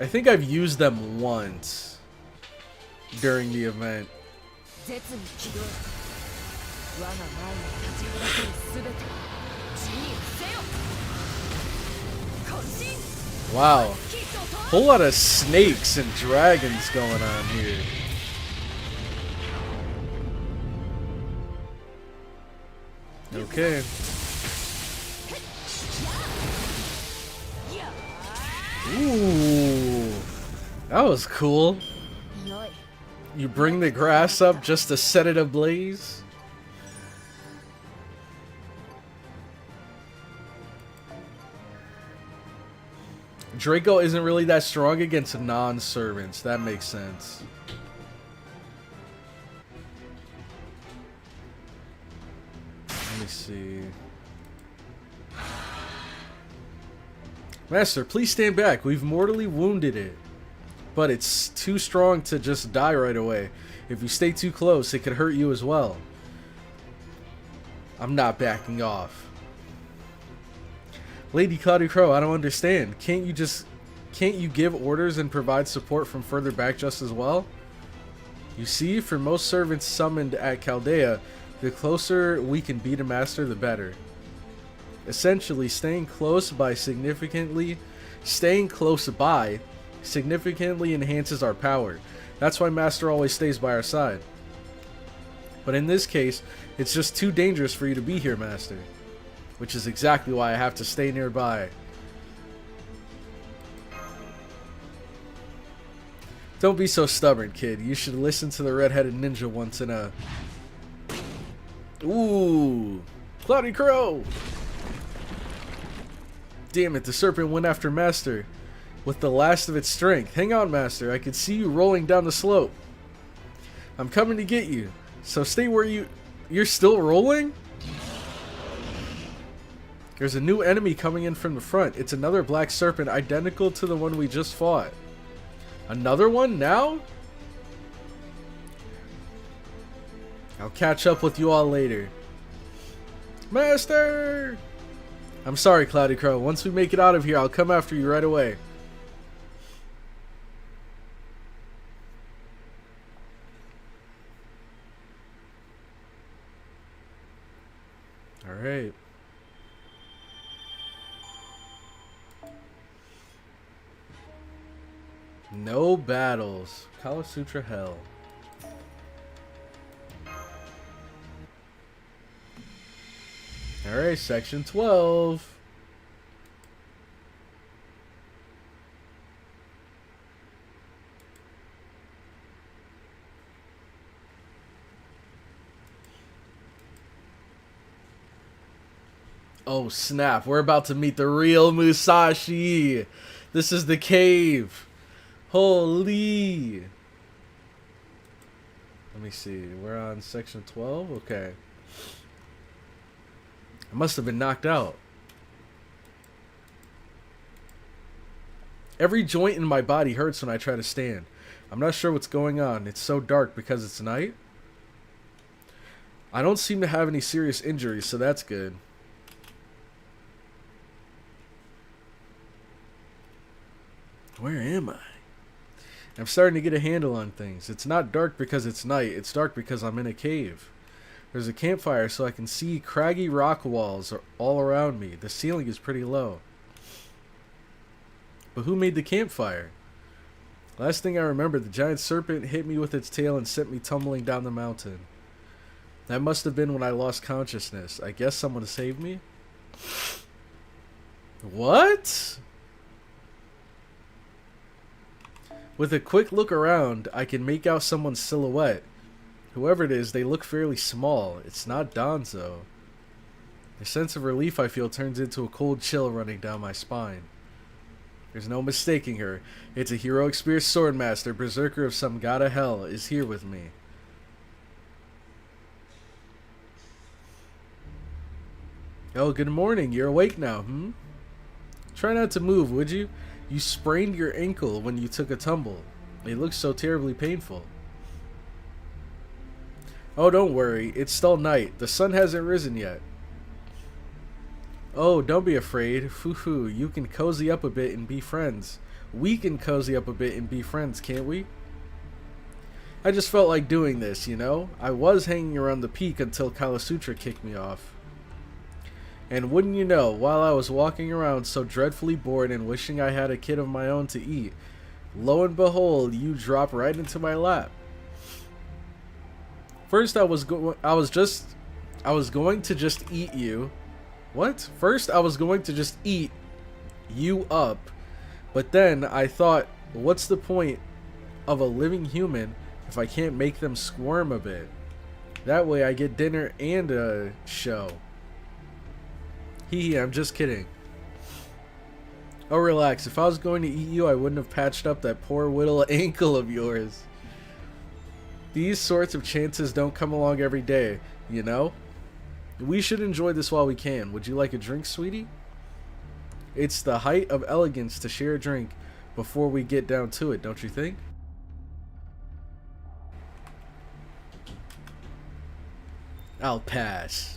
I think I've used them once during the event. Wow. Whole lot of snakes and dragons going on here. Okay. Ooh, that was cool. You bring the grass up just to set it ablaze? Draco isn't really that strong against non-servants. That makes sense. Let me see. Master, please stand back. We've mortally wounded it. But it's too strong to just die right away. If you stay too close, it could hurt you as well. I'm not backing off. Lady CloudyCrow, I don't understand. Can't you give orders and provide support from further back just as well? You see, for most servants summoned at Chaldea, the closer we can be to Master, the better. Essentially, staying close by significantly enhances our power. That's why Master always stays by our side. But in this case, it's just too dangerous for you to be here, Master. Which is exactly why I have to stay nearby. Don't be so stubborn, kid. You should listen to the red-headed ninja once in a... Ooh! CloudyCrow! Damn it, the serpent went after Master with the last of its strength. Hang on, Master. I can see you rolling down the slope. I'm coming to get you. So stay where you're still rolling? There's a new enemy coming in from the front. It's another black serpent identical to the one we just fought. Another one now? I'll catch up with you all later. Master! I'm sorry, CloudyCrow. Once we make it out of here, I'll come after you right away. Alright. No battles. Kala Sutra Hell. Alright, section 12. Oh snap, we're about to meet the real Musashi. This is the cave. Holy. Let me see, we're on section 12? Okay. I must have been knocked out. Every joint in my body hurts when I try to stand. I'm not sure what's going on. It's so dark because it's night. I don't seem to have any serious injuries, so that's good. Where am I? I'm starting to get a handle on things. It's not dark because it's night. It's dark because I'm in a cave. There's a campfire so I can see craggy rock walls all around me. The ceiling is pretty low. But who made the campfire? Last thing I remember, the giant serpent hit me with its tail and sent me tumbling down the mountain. That must have been when I lost consciousness. I guess someone saved me? What? With a quick look around, I can make out someone's silhouette. Whoever it is, they look fairly small. It's not Donzo. The sense of relief I feel turns into a cold chill running down my spine. There's no mistaking her. It's a heroic spear swordmaster, berserker of some god of hell, is here with me. Oh, good morning. You're awake now, hmm? Try not to move, would you? You sprained your ankle when you took a tumble. It looks so terribly painful. Oh, don't worry. It's still night. The sun hasn't risen yet. Oh, don't be afraid. Foo-hoo. You can cozy up a bit and be friends. We can cozy up a bit and be friends, can't we? I just felt like doing this, you know? I was hanging around the peak until Kalasutra kicked me off. And wouldn't you know, while I was walking around so dreadfully bored and wishing I had a kid of my own to eat, lo and behold, you drop right into my lap. First, I was going to just eat you. What? First, I was going to just eat you up, but then I thought, what's the point of a living human if I can't make them squirm a bit? That way, I get dinner and a show. Hee hee, I'm just kidding. Oh, relax. If I was going to eat you, I wouldn't have patched up that poor little ankle of yours. These sorts of chances don't come along every day, you know? We should enjoy this while we can. Would you like a drink, sweetie? It's the height of elegance to share a drink before we get down to it, don't you think? I'll pass.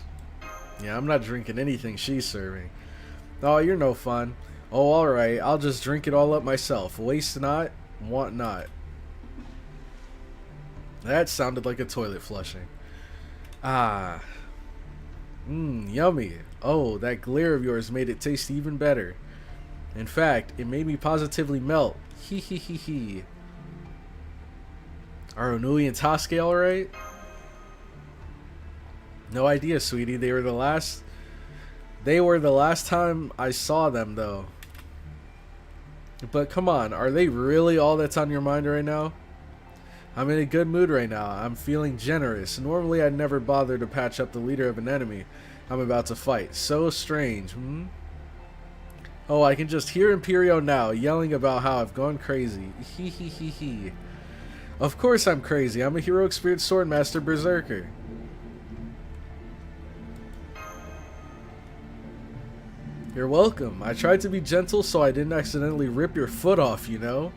Yeah, I'm not drinking anything she's serving. Oh, you're no fun. Oh, alright. I'll just drink it all up myself. Waste not, want not. That sounded like a toilet flushing. Ah. Yummy. Oh, that glare of yours made it taste even better. In fact, it made me positively melt. Hee hee hee hee. Are Onui and Tasuke alright? No idea, sweetie. They were the last time I saw them, though. But come on, are they really all that's on your mind right now? I'm in a good mood right now. I'm feeling generous. Normally I'd never bother to patch up the leader of an enemy I'm about to fight. So strange, hmm? Oh, I can just hear Imperio now, yelling about how I've gone crazy. Hee hee hee hee. Of course I'm crazy. I'm a heroic spirit swordmaster berserker. You're welcome. I tried to be gentle so I didn't accidentally rip your foot off, you know?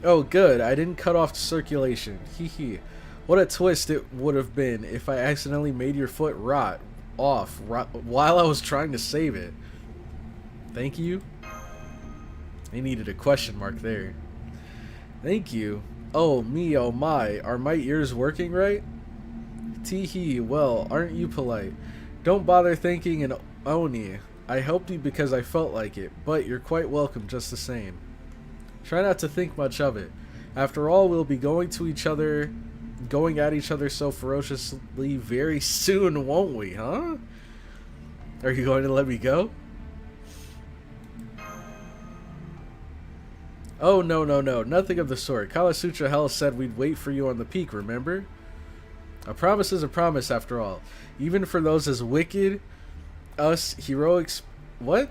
Oh, good. I didn't cut off circulation. Hee hee. What a twist it would have been if I accidentally made your foot rot off while I was trying to save it. Thank you. I needed a question mark there. Thank you. Oh, me, oh my. Are my ears working right? Tee hee. Well, aren't you polite? Don't bother thanking an Oni. I helped you because I felt like it, but you're quite welcome just the same. Try not to think much of it. After all, we'll be going at each other so ferociously very soon, won't we, huh? Are you going to let me go? Oh, no, nothing of the sort. Kalasutra Hell said we'd wait for you on the peak, remember? A promise is a promise, after all. Even for those as wicked us heroic... What?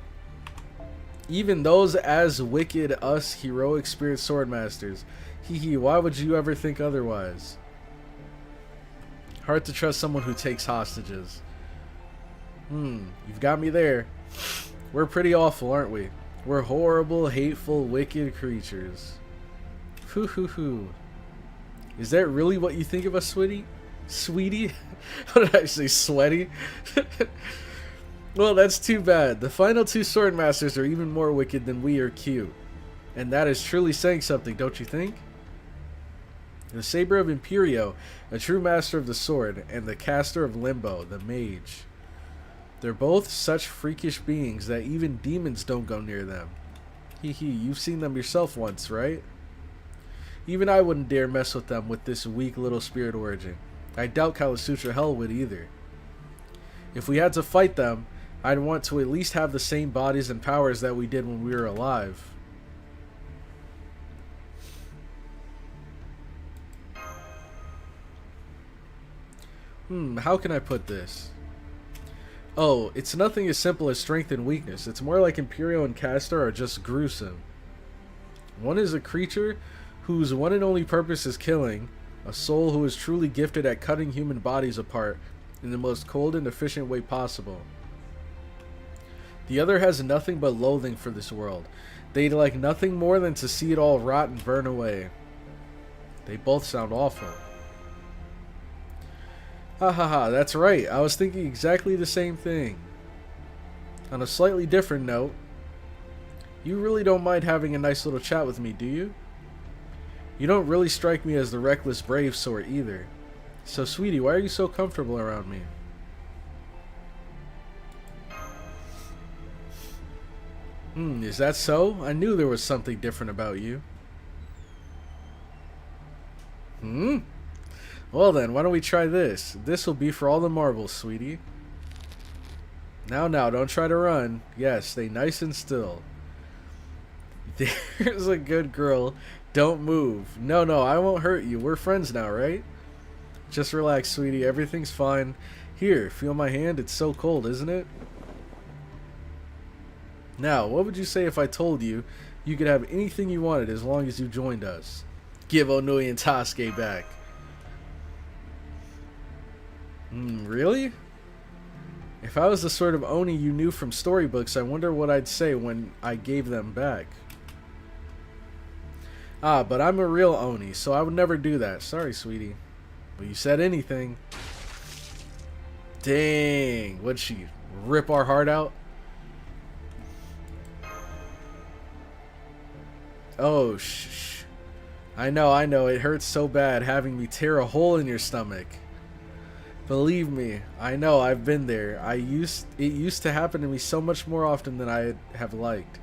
Even those as wicked us heroic spirit swordmasters. Hee hee, why would you ever think otherwise? Hard to trust someone who takes hostages. You've got me there. We're pretty awful, aren't we? We're horrible, hateful, wicked creatures. Hoo hoo hoo. Is that really what you think of us, sweetie? Sweetie? How did I say sweaty? Well, that's too bad. The final two swordmasters are even more wicked than we are cute. And that is truly saying something, don't you think? The Saber of Imperio, a true master of the sword, and the caster of Limbo, the mage. They're both such freakish beings that even demons don't go near them. Hee hee, you've seen them yourself once, right? Even I wouldn't dare mess with them with this weak little spirit origin. I doubt Kalasutra Hell would either. If we had to fight them, I'd want to at least have the same bodies and powers that we did when we were alive. How can I put this? Oh, it's nothing as simple as strength and weakness. It's more like Imperio and Caster are just gruesome. One is a creature whose one and only purpose is killing, a soul who is truly gifted at cutting human bodies apart in the most cold and efficient way possible. The other has nothing but loathing for this world. They'd like nothing more than to see it all rot and burn away. They both sound awful. Ha ha ha, that's right. I was thinking exactly the same thing. On a slightly different note, you really don't mind having a nice little chat with me, do you? You don't really strike me as the reckless brave sort either. So sweetie, why are you so comfortable around me? Is that so? I knew there was something different about you. Well then, why don't we try this? This will be for all the marbles, sweetie. Now, don't try to run. Yes, stay nice and still. There's a good girl. Don't move. No, I won't hurt you. We're friends now, right? Just relax, sweetie. Everything's fine. Here, feel my hand. It's so cold, isn't it? Now, what would you say if I told you you could have anything you wanted as long as you joined us? Give Onui and Tasuke back. Really? If I was the sort of Oni you knew from storybooks, I wonder what I'd say when I gave them back. But I'm a real Oni, so I would never do that. Sorry, sweetie. But you said anything. Dang. What'd she rip our heart out? Oh, shh. I know. It hurts so bad having me tear a hole in your stomach. Believe me, I know, I've been there. It used to happen to me so much more often than I have liked.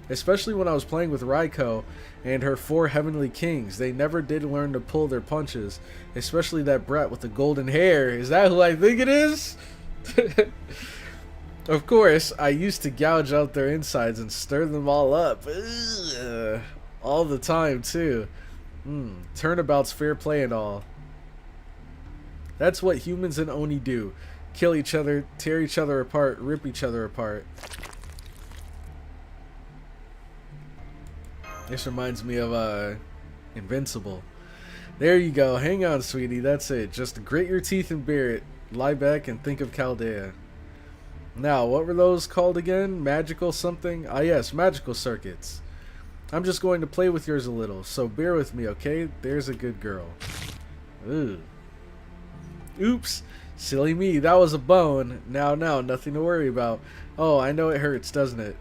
Especially when I was playing with Raiko and her 4 heavenly kings. They never did learn to pull their punches. Especially that brat with the golden hair. Is that who I think it is? Of course, I used to gouge out their insides and stir them all up. Ugh. All the time, too. Turnabout's fair play and all. That's what humans and Oni do. Kill each other, tear each other apart, rip each other apart. This reminds me of Invincible. There you go. Hang on, sweetie. That's it. Just grit your teeth and bear it. Lie back and think of Chaldea. Now, what were those called again? Magical something? Ah yes, magical circuits. I'm just going to play with yours a little, so bear with me, okay? There's a good girl. Ugh. Oops, silly me, that was a bone. Now, nothing to worry about. Oh, I know it hurts, doesn't it?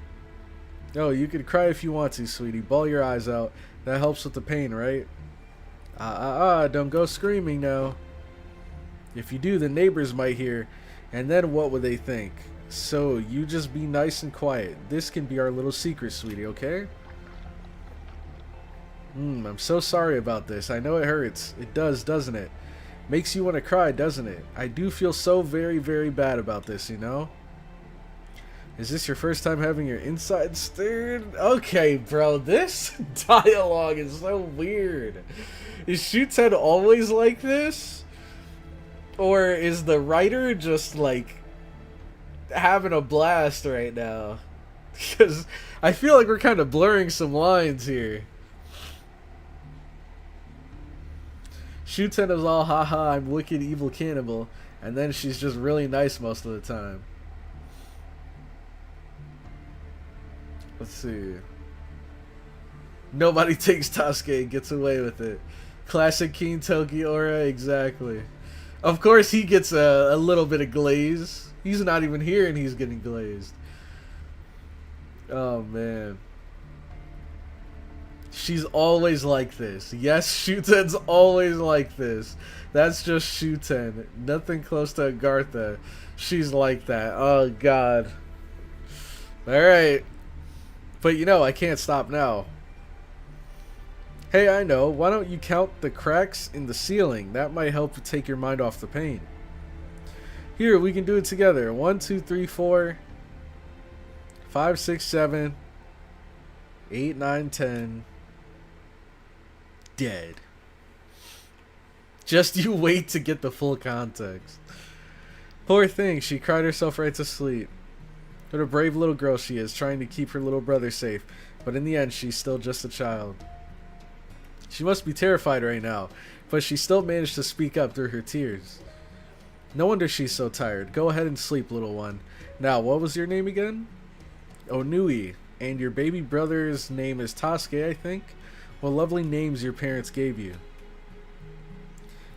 Oh, you can cry if you want to, sweetie. Bawl your eyes out. That helps with the pain, right? Don't go screaming now. If you do, the neighbors might hear, and then what would they think? So, you just be nice and quiet. This can be our little secret, sweetie, okay? I'm so sorry about this. I know it hurts. It does, doesn't it? Makes you want to cry, doesn't it? I do feel so very, very bad about this, you know? Is this your first time having your insides stirred? Okay, bro, this dialogue is so weird. Is Shoot's Head always like this? Or is the writer just, like, having a blast right now. Because I feel like we're kind of blurring some lines here. Shuten is all haha, I'm wicked evil cannibal, and then she's just really nice most of the time. Let's see. Nobody takes Tasuke and gets away with it. Classic King Toki aura, exactly. Of course he gets a little bit of glaze. He's not even here and he's getting glazed. Oh man. She's always like this. Yes, Shuten's always like this. That's just Shuten. Nothing close to Agartha. She's like that. Oh god. Alright. But you know, I can't stop now. Hey, I know. Why don't you count the cracks in the ceiling? That might help take your mind off the pain. Here, we can do it together. 1, 2, 3, 4, 5, 6, 7, 8, 9, 10. Dead. Just you wait to get the full context. Poor thing, she cried herself right to sleep. What a brave little girl she is, trying to keep her little brother safe. But in the end, she's still just a child. She must be terrified right now, but she still managed to speak up through her tears. No wonder she's so tired. Go ahead and sleep, little one. Now, what was your name again? Onui. And your baby brother's name is Tasuke, I think? What lovely names your parents gave you.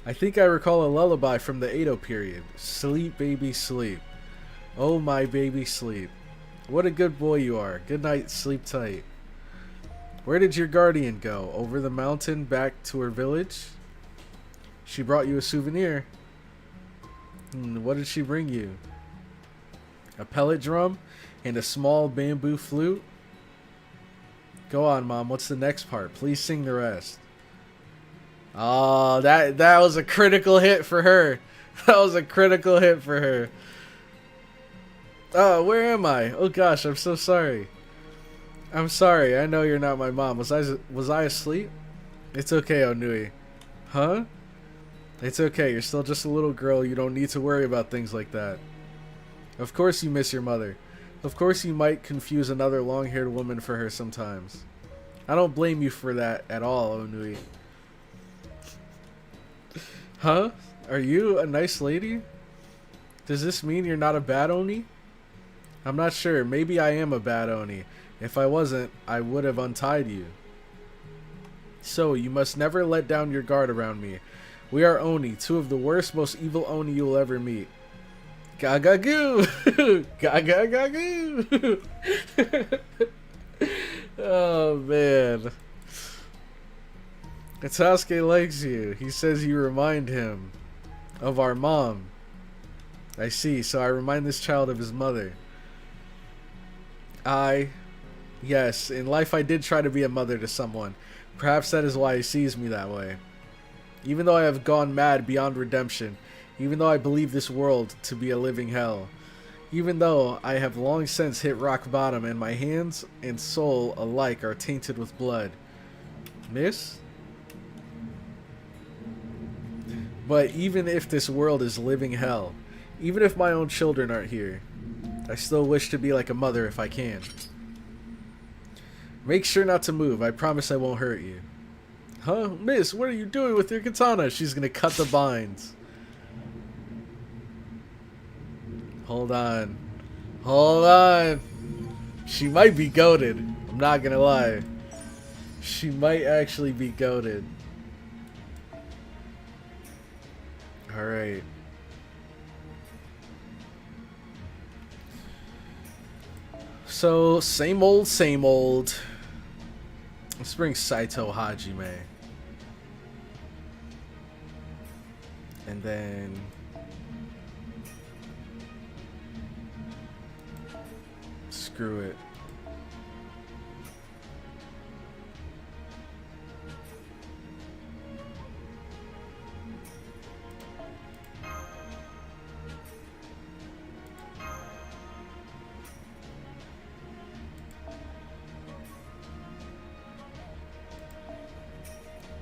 I think I recall a lullaby from the Edo period. Sleep, baby, sleep. Oh, my baby, sleep. What a good boy you are. Good night, sleep tight. Where did your guardian go? Over the mountain back to her village? She brought you a souvenir. What did she bring you? A pellet drum and a small bamboo flute? Go on, Mom. What's the next part? Please sing the rest. Oh, that was a critical hit for her. That was a critical hit for her. Oh, where am I? Oh gosh, I'm so sorry. I'm sorry. I know you're not my mom. Was I asleep? It's okay, Onui. Huh? It's okay. You're still just a little girl. You don't need to worry about things like that. Of course you miss your mother. Of course you might confuse another long-haired woman for her sometimes. I don't blame you for that at all, Onui. Huh? Are you a nice lady? Does this mean you're not a bad Oni? I'm not sure. Maybe I am a bad Oni. If I wasn't, I would have untied you. So, you must never let down your guard around me. We are Oni, two of the worst, most evil Oni you'll ever meet. Gagagoo! Gagagagoo! Oh, man. Katsuki likes you. He says you remind him of our mom. I see, so I remind this child of his mother. Yes, in life I did try to be a mother to someone. Perhaps that is why he sees me that way. Even though I have gone mad beyond redemption, even though I believe this world to be a living hell, even though I have long since hit rock bottom and my hands and soul alike are tainted with blood. Miss? But even if this world is living hell, even if my own children aren't here, I still wish to be like a mother if I can. Make sure not to move. I promise I won't hurt you. Huh? Miss, what are you doing with your katana? She's gonna cut the binds. Hold on. Hold on. She might be goated. I'm not gonna lie. She might actually be goated. Alright. So, same old, same old. Let's bring Saito Hajime. And then... screw it.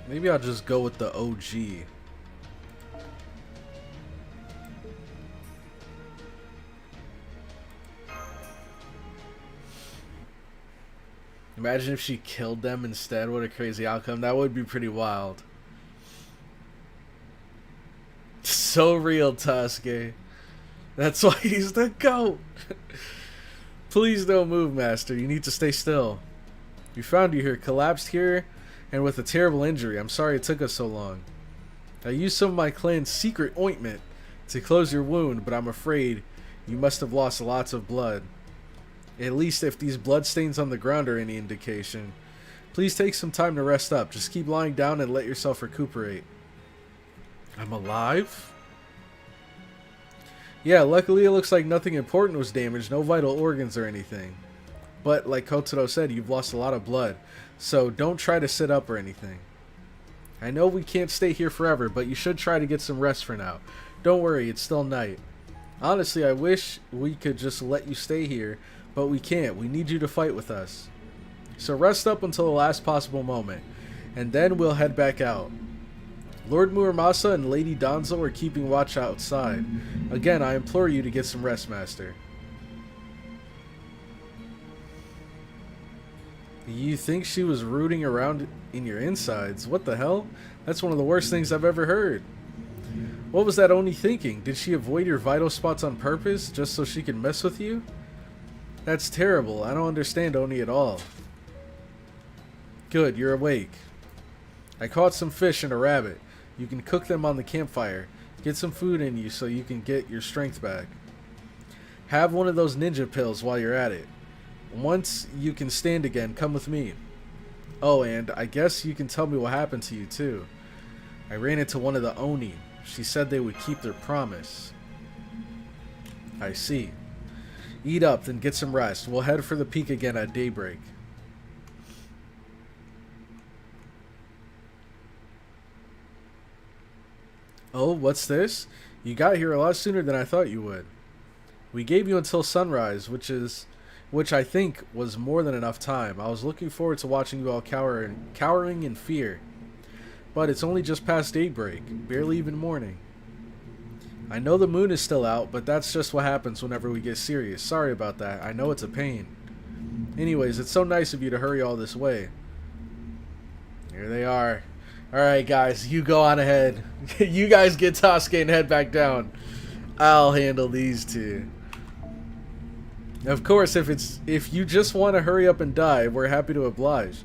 Maybe I'll just go with the OG. Imagine if she killed them instead. What a crazy outcome. That would be pretty wild. So real, Tuske. That's why he's the GOAT. Please don't move, Master. You need to stay still. We found you here, collapsed here, and with a terrible injury. I'm sorry it took us so long. I used some of my clan's secret ointment to close your wound, but I'm afraid you must have lost lots of blood. At least if these bloodstains on the ground are any indication. Please take some time to rest up. Just keep lying down and let yourself recuperate. I'm alive? Yeah, luckily it looks like nothing important was damaged, no vital organs or anything. But like Kotaro said, you've lost a lot of blood, so don't try to sit up or anything. I know we can't stay here forever, but you should try to get some rest for now. Don't worry, it's still night. Honestly, I wish we could just let you stay here, but we can't. We need you to fight with us. So rest up until the last possible moment, and then we'll head back out. Lord Muramasa and Lady Danzo are keeping watch outside. Again, I implore you to get some rest, Master. You think she was rooting around in your insides? What the hell? That's one of the worst things I've ever heard. What was that Oni thinking? Did she avoid your vital spots on purpose, just so she could mess with you? That's terrible. I don't understand Oni at all. Good, you're awake. I caught some fish and a rabbit. You can cook them on the campfire. Get some food in you so you can get your strength back. Have one of those ninja pills while you're at it. Once you can stand again, come with me. Oh, and I guess you can tell me what happened to you too. I ran into one of the Oni. She said they would keep their promise. I see. Eat up, then get some rest. We'll head for the peak again at daybreak. Oh, what's this? You got here a lot sooner than I thought you would. We gave you until sunrise, which I think was more than enough time. I was looking forward to watching you all cowering in fear. But it's only just past daybreak, barely even morning. I know the moon is still out, but that's just what happens whenever we get serious. Sorry about that. I know it's a pain. Anyways, it's so nice of you to hurry all this way. Here they are. Alright guys, you go on ahead. You guys get Tosuke and head back down. I'll handle these two. Of course, if you just want to hurry up and die, we're happy to oblige.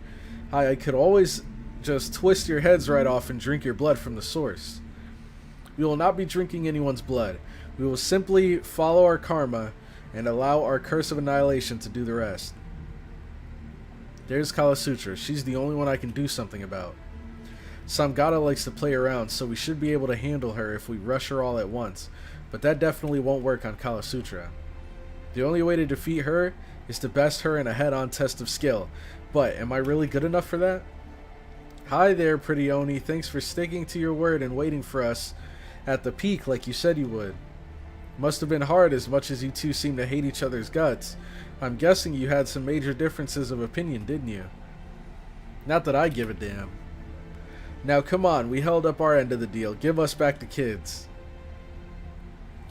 I could always just twist your heads right off and drink your blood from the source. We will not be drinking anyone's blood. We will simply follow our karma and allow our curse of annihilation to do the rest. There's Kalasutra. She's the only one I can do something about. Samgata likes to play around, so we should be able to handle her if we rush her all at once, but that definitely won't work on Kalasutra. The only way to defeat her is to best her in a head-on test of skill, but am I really good enough for that? Hi there, pretty Oni. Thanks for sticking to your word and waiting for us at the peak like you said you would. Must have been hard as much as you two seem to hate each other's guts. I'm guessing you had some major differences of opinion, didn't you? Not that I give a damn. Now come on, we held up our end of the deal. Give us back the kids.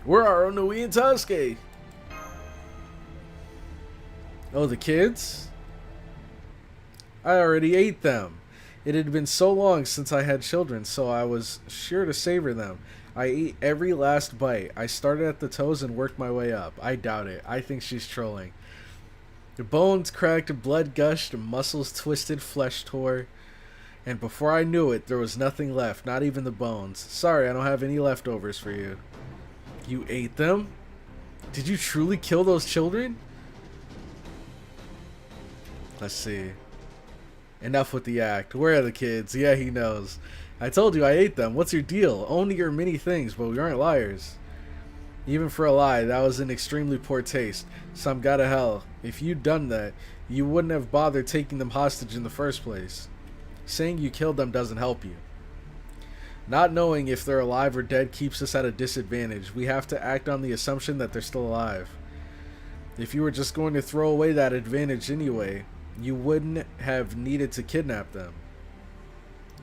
We're our own Nui and Tosuke. Oh, the kids? I already ate them. It had been so long since I had children, so I was sure to savor them. I ate every last bite. I started at the toes and worked my way up. I doubt it. I think she's trolling. The bones cracked, blood gushed, muscles twisted, flesh tore. And before I knew it, there was nothing left, not even the bones. Sorry, I don't have any leftovers for you. You ate them? Did you truly kill those children? Let's see. Enough with the act. Where are the kids? Yeah, he knows. I told you I ate them. What's your deal? Only your many things, but we aren't liars. Even for a lie, that was in extremely poor taste. Some gotta hell. If you'd done that, you wouldn't have bothered taking them hostage in the first place. Saying you killed them doesn't help you. Not knowing if they're alive or dead keeps us at a disadvantage. We have to act on the assumption that they're still alive. If you were just going to throw away that advantage anyway, you wouldn't have needed to kidnap them.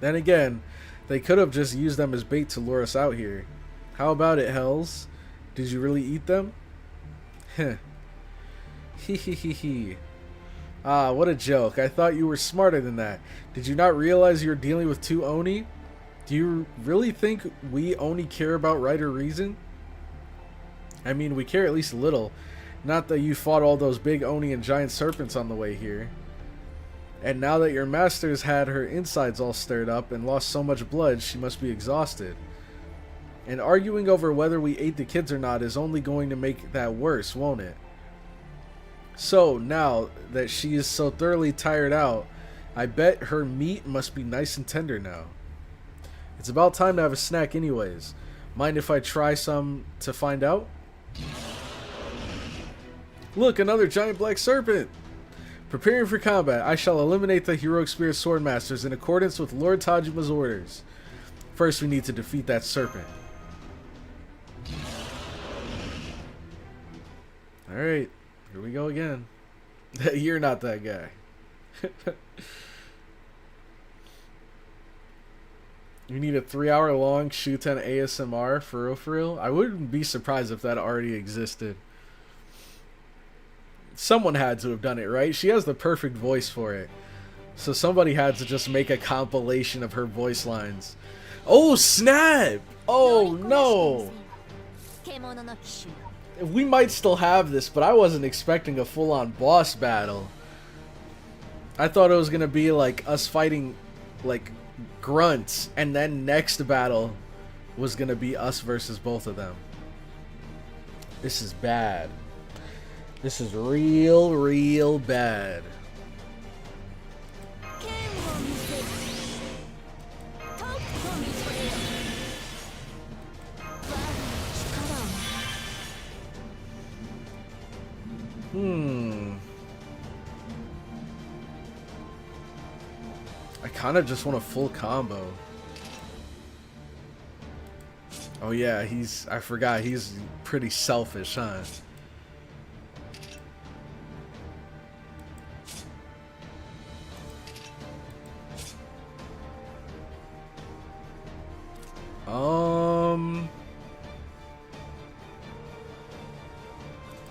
Then again, they could have just used them as bait to lure us out here. How about it, Hells? Did you really eat them? Heh. Hee. Ah, what a joke. I thought you were smarter than that. Did you not realize you were dealing with two Oni? Do you really think we Oni care about right or reason? I mean, we care at least a little. Not that you fought all those big Oni and giant serpents on the way here. And now that your master's had her insides all stirred up and lost so much blood, she must be exhausted. And arguing over whether we ate the kids or not is only going to make that worse, won't it? So, now that she is so thoroughly tired out, I bet her meat must be nice and tender now. It's about time to have a snack anyways. Mind if I try some to find out? Look, another giant black serpent! Preparing for combat, I shall eliminate the heroic spirit sword masters in accordance with Lord Tajima's orders. First, we need to defeat that serpent. Alright, here we go again. You're not that guy. You need a 3-hour long Shuten ASMR for real? I wouldn't be surprised if that already existed. Someone had to have done it, right? She has the perfect voice for it. So somebody had to just make a compilation of her voice lines. Oh, snap! Oh, no! We might still have this, but I wasn't expecting a full-on boss battle. I thought it was going to be like us fighting like grunts, and then next battle was going to be us versus both of them. This is bad. This is real bad. I kind of just want a full combo. Oh yeah, I forgot, he's pretty selfish, huh?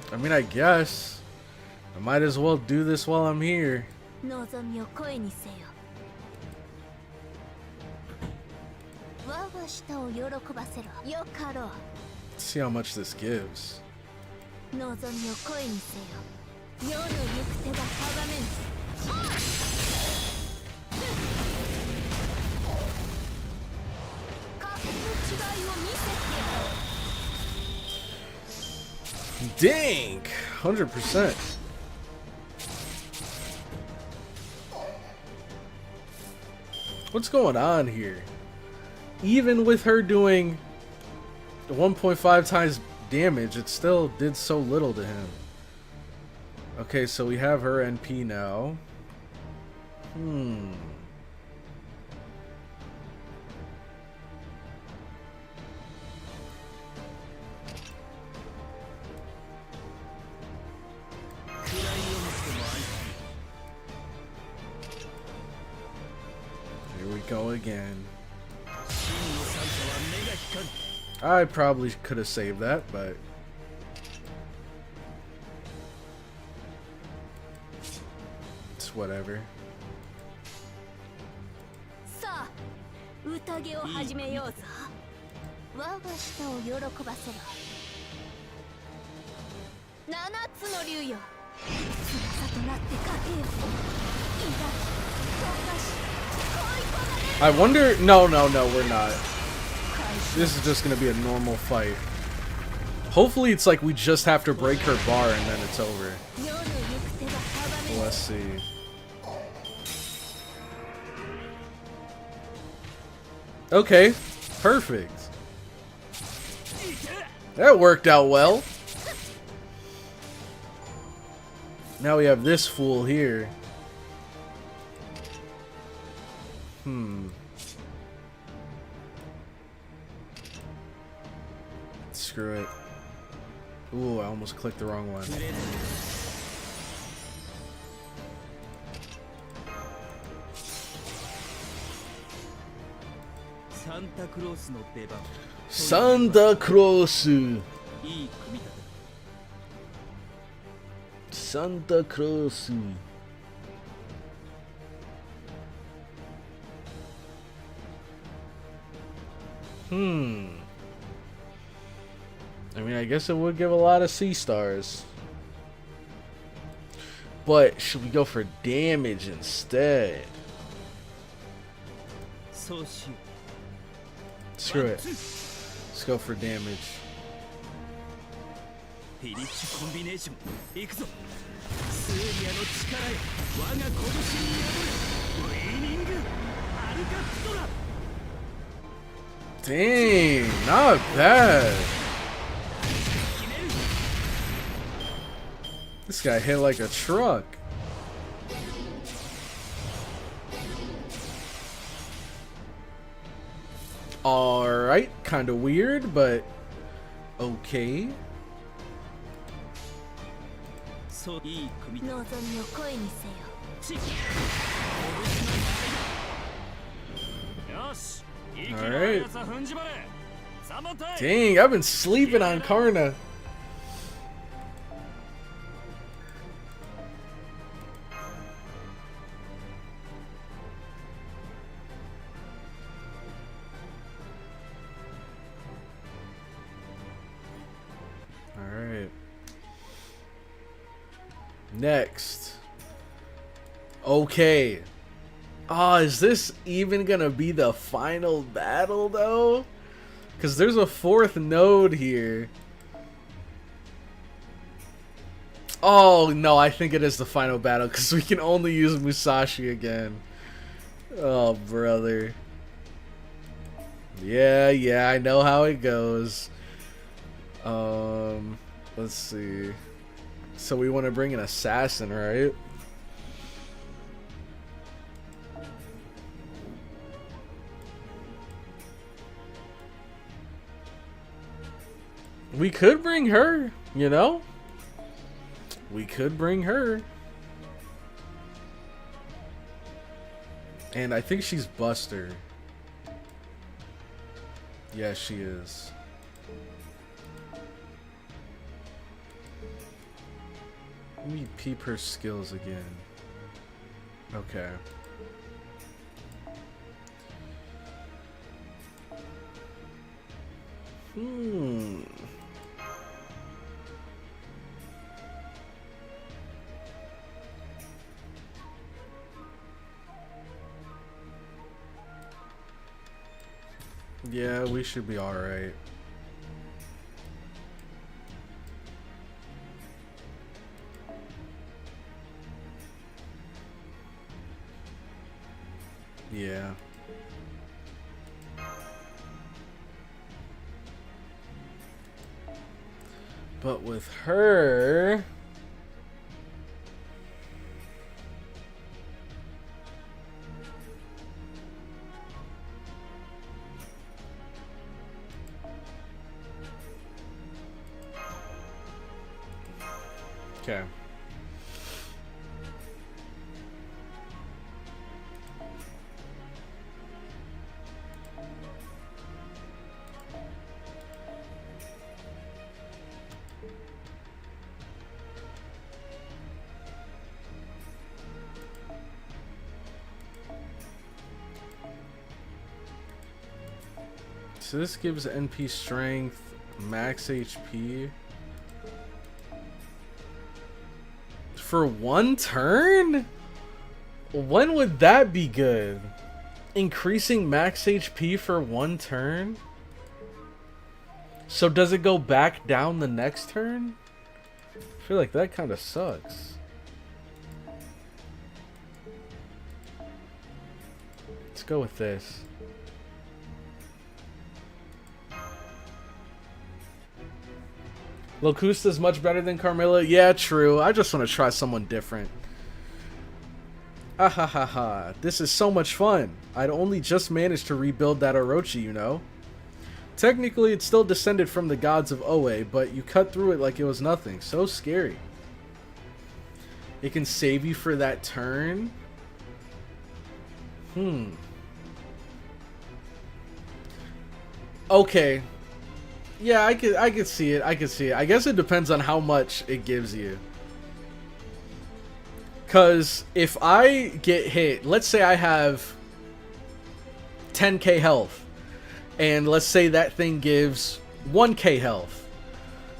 I mean, I guess I might as well do this while I'm here. Let's see how much this gives. Dang! 100%. What's going on here? Even with her doing 1.5 times damage, it still did so little to him. Okay, so we have her NP now. Here we go again. I probably could have saved that, but it's whatever. I wonder. No, we're not. This is just gonna be a normal fight. Hopefully it's like we just have to break her bar and then it's over. Let's see. Okay, perfect. That worked out well. Now we have this fool here. Screw it. Ooh, I almost clicked the wrong one. Santa Claus. Santa Claus. Hmm. I mean, I guess it would give a lot of C stars. But should we go for damage instead? Screw it. Let's go for damage. Dang, not bad. This guy hit like a truck. Alright, kind of weird, but okay. Alright. Dang, I've been sleeping on Karna. Alright. Next. Okay. Ah, is this even gonna be the final battle though? Because there's a 4th node here. Oh no, I think it is the final battle because we can only use Musashi again. Oh brother. Yeah, I know how it goes. Let's see. So we want to bring an assassin, right? We could bring her, you know? We could bring her. And I think she's Buster. Yeah, she is. Let me peep her skills again. Okay. Yeah, we should be alright. Yeah. But with her... Okay. So this gives NP strength, max HP. For 1 turn? When would that be good? Increasing max HP for 1 turn? So does it go back down the next turn? I feel like that kind of sucks. Let's go with this. Locusta's much better than Carmilla. Yeah, true. I just want to try someone different. Ahahaha. This is so much fun. I'd only just managed to rebuild that Orochi, you know. Technically, it's still descended from the gods of Oe, but you cut through it like it was nothing. So scary. It can save you for that turn. Okay. Yeah, I could see it. I could see it. I guess it depends on how much it gives you. Cause if I get hit, let's say I have 10k health, and let's say that thing gives 1k health,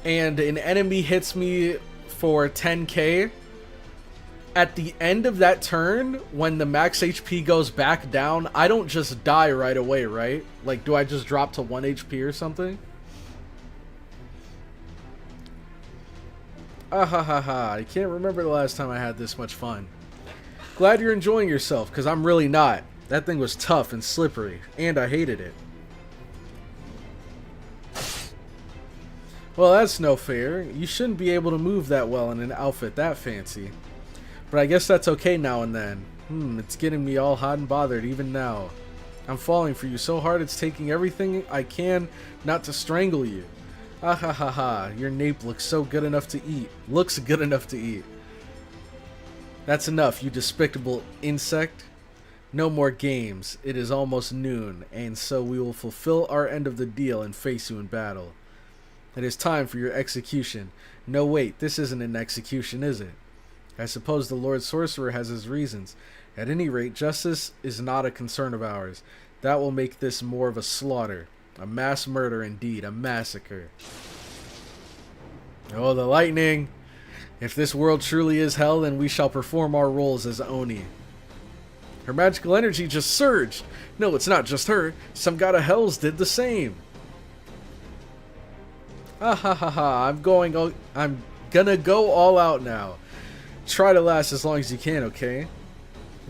and an enemy hits me for 10k, at the end of that turn, when the max HP goes back down, I don't just die right away, right? Like, do I just drop to 1 HP or something? Ah ha ha ha, I can't remember the last time I had this much fun. Glad you're enjoying yourself, because I'm really not. That thing was tough and slippery, and I hated it. Well, that's no fair. You shouldn't be able to move that well in an outfit that fancy. But I guess that's okay now and then. It's getting me all hot and bothered even now. I'm falling for you so hard it's taking everything I can not to strangle you. Ah ha ha ha, your nape looks so good enough to eat. Looks good enough to eat. That's enough, you despicable insect. No more games. It is almost noon, and so we will fulfill our end of the deal and face you in battle. It is time for your execution. No, wait, this isn't an execution, is it? I suppose the Lord Sorcerer has his reasons. At any rate, justice is not a concern of ours. That will make this more of a slaughter. A mass murder indeed, a massacre. Oh, the lightning! If this world truly is hell, then we shall perform our roles as Oni. Her magical energy just surged! No, it's not just her. Some god of hells did the same. Ah ha ha ha, I'm gonna go all out now. Try to last as long as you can, okay?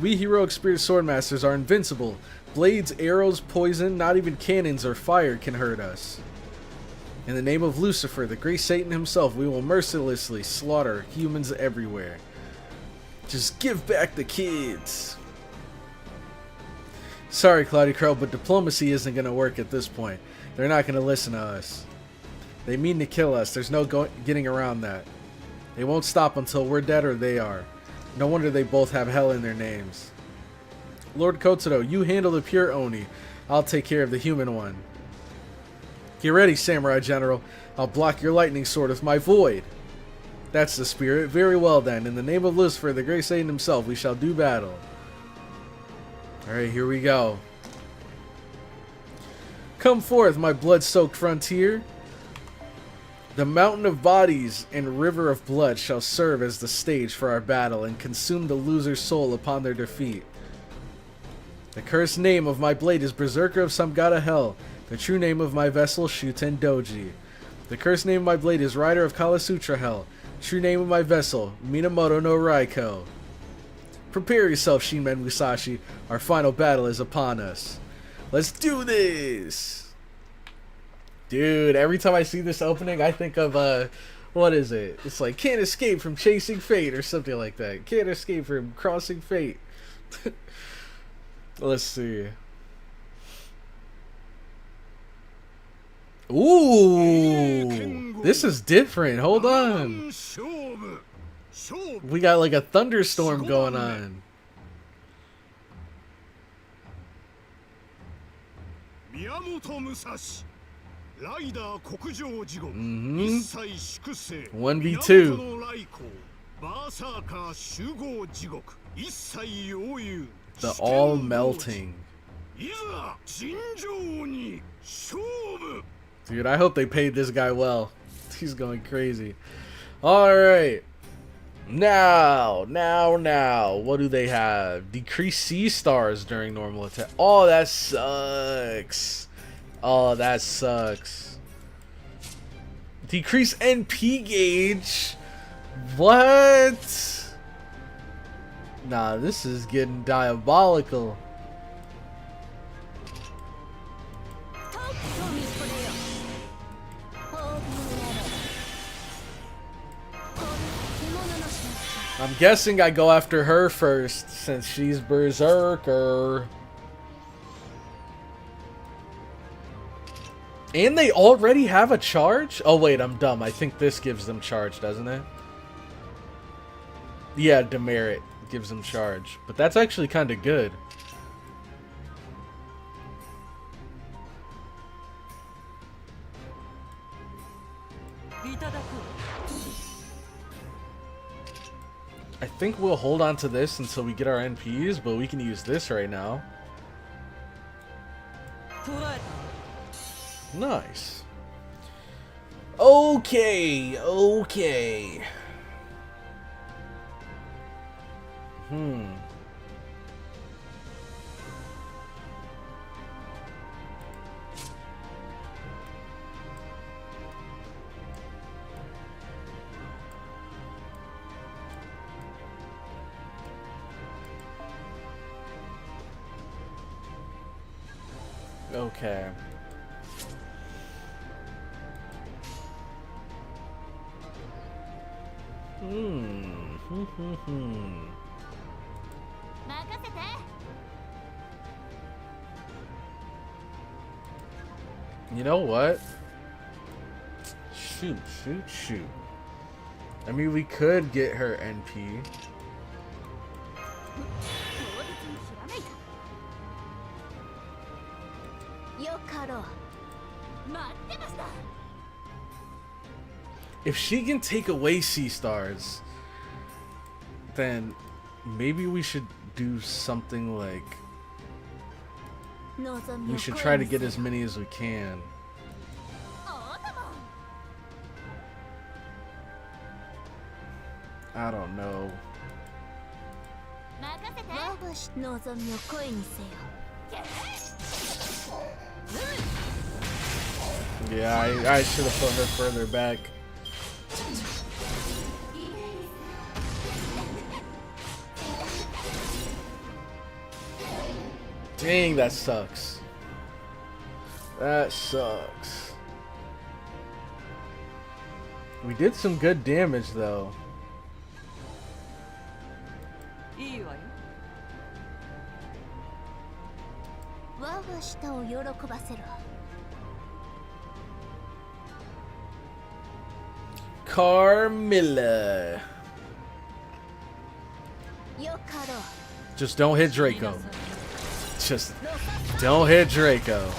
We heroic spirit swordmasters are invincible. Blades, arrows, poison, not even cannons or fire can hurt us. In the name of Lucifer, the great Satan himself, we will mercilessly slaughter humans everywhere. Just give back the kids. Sorry, CloudyCrow, but diplomacy isn't going to work at this point. They're not going to listen to us. They mean to kill us. There's no getting around that. They won't stop until we're dead or they are. No wonder they both have hell in their names. Lord Kotaro, you handle the pure Oni. I'll take care of the human one. Get ready, Samurai General. I'll block your lightning sword with my void. That's the spirit. Very well then. In the name of Lucifer, the great Satan himself, we shall do battle. Alright, here we go. Come forth, my blood-soaked frontier. The mountain of bodies and river of blood shall serve as the stage for our battle and consume the loser's soul upon their defeat. The cursed name of my blade is Berserker of some god of hell. The true name of my vessel, Shuten Doji. The cursed name of my blade is Rider of Kalasutra Hell. True name of my vessel, Minamoto no Raiko. Prepare yourself, Shinmen Musashi. Our final battle is upon us. Let's do this! Dude, every time I see this opening, I think of, what is it? It's like, can't escape from chasing fate, or something like that. Can't escape from crossing fate. Let's see. Ooh, this is different. Hold on. We got like a thunderstorm going on. Mm-hmm. 1v2. The all melting. Dude, I hope they paid this guy well. He's going crazy. Alright. Now. What do they have? Decrease C stars during normal attack. Oh, that sucks. Oh, that sucks. Decrease NP gauge. What? Nah, this is getting diabolical. I'm guessing I go after her first, since she's Berserker. And they already have a charge? Oh wait, I'm dumb. I think this gives them charge, doesn't it? Yeah, demerit gives them charge. But that's actually kind of good. I think we'll hold on to this until we get our NPs, but we can use this right now. Nice. Okay, okay. Okay. You know what? Shoot. I mean, we could get her NP. If she can take away C-stars, then maybe we should do something like... We should try to get as many as we can. I don't know. Yeah, I should have put her further back. Dang, that sucks. That sucks. We did some good damage though. Carmilla. Just don't hit Draco. Just don't hit Draco.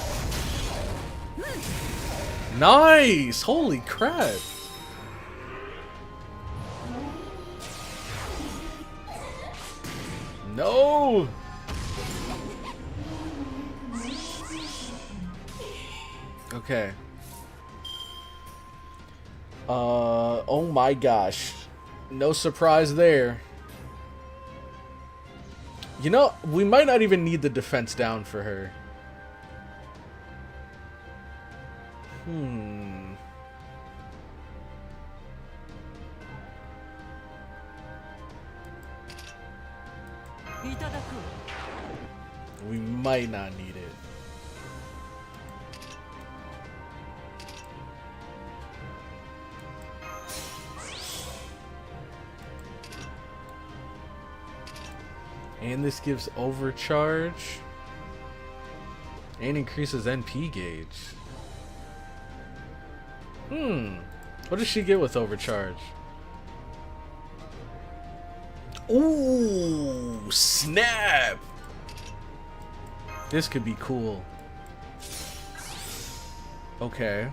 Nice! Holy crap! No! Okay. Oh my gosh. No surprise there. You know, we might not even need the defense down for her. We might not need it. And this gives overcharge and increases NP gauge. What does she get with overcharge? Ooh, snap! This could be cool. Okay.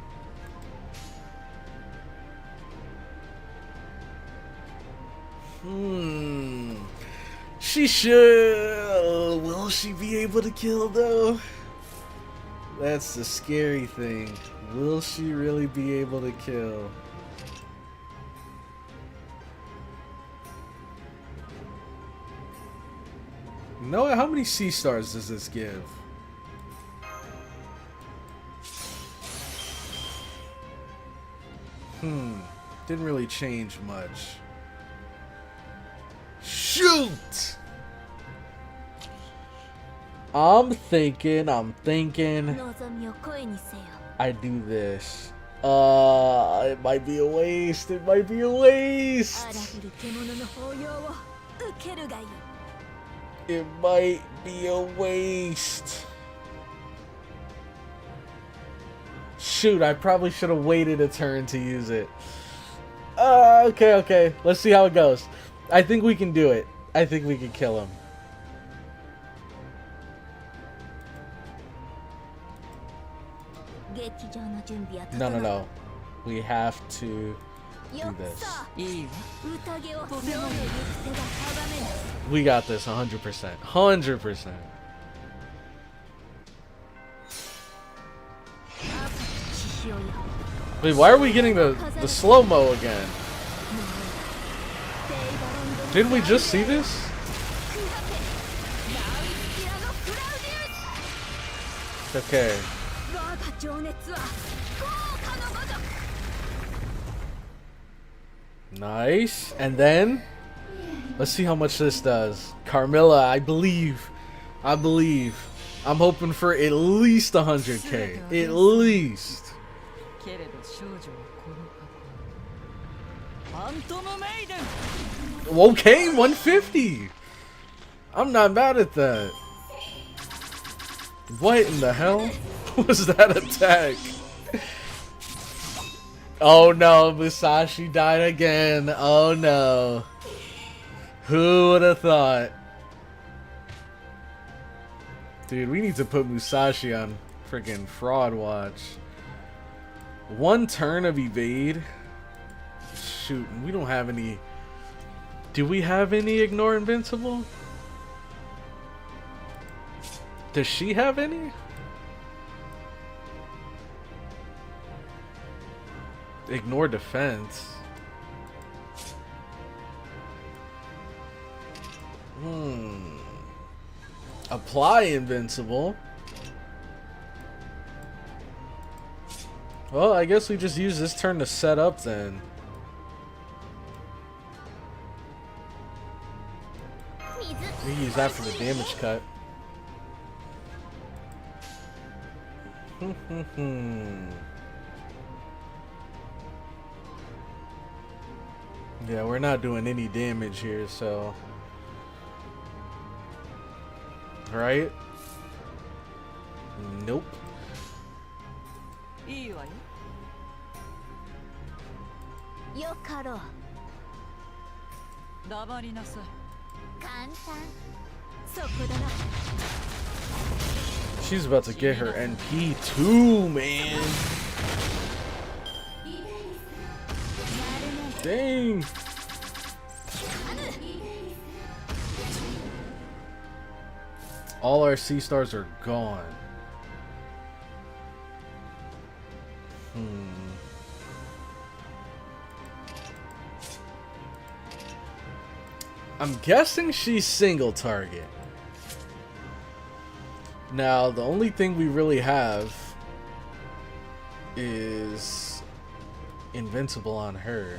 She should. Will she be able to kill though? That's the scary thing. Will she really be able to kill? Noah, how many C-stars does this give? Didn't really change much. Shoot! I'm thinking I do this. It might be a waste. It might be a waste. It might be a waste. Shoot, I probably should have waited a turn to use it. Okay. Let's see how it goes. I think we can do it. I think we can kill him. No. We have to do this. We got this 100%. 100%. Wait, why are we getting the slow-mo again? Didn't we just see this? Okay. Nice. And then let's see how much this does. Carmilla, I believe. I'm hoping for at least 100k. At least. Okay, 150. I'm not mad at that. What in the hell was that attack? Oh no, Musashi died again. Oh no. Who would have thought? Dude, we need to put Musashi on freaking fraud watch. One turn of evade. Shoot, we don't have any. Do we have any ignore invincible? Does she have any? Ignore defense. Apply invincible. Well, I guess we just use this turn to set up then. We use that for the damage cut. Yeah, we're not doing any damage here, so. Right? Nope. She's about to get her NP too, man. Dang. All our C stars are gone. I'm guessing she's single target. Now, the only thing we really have is invincible on her.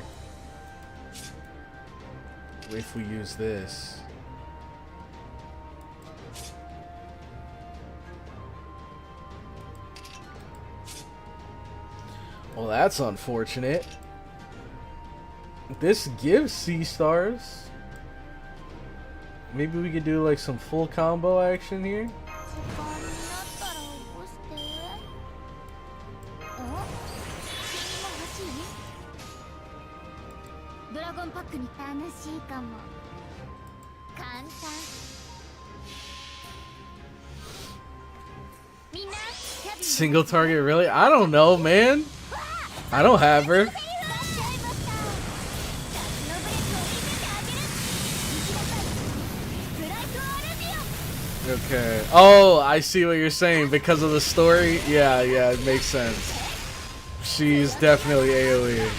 If we use this. Well, that's unfortunate. This gives C stars. Maybe we could do like some full combo action here. Single target, really? I don't know, man. I don't have her. Okay. Oh, I see what you're saying. Because of the story? Yeah, it makes sense. She's definitely AoE.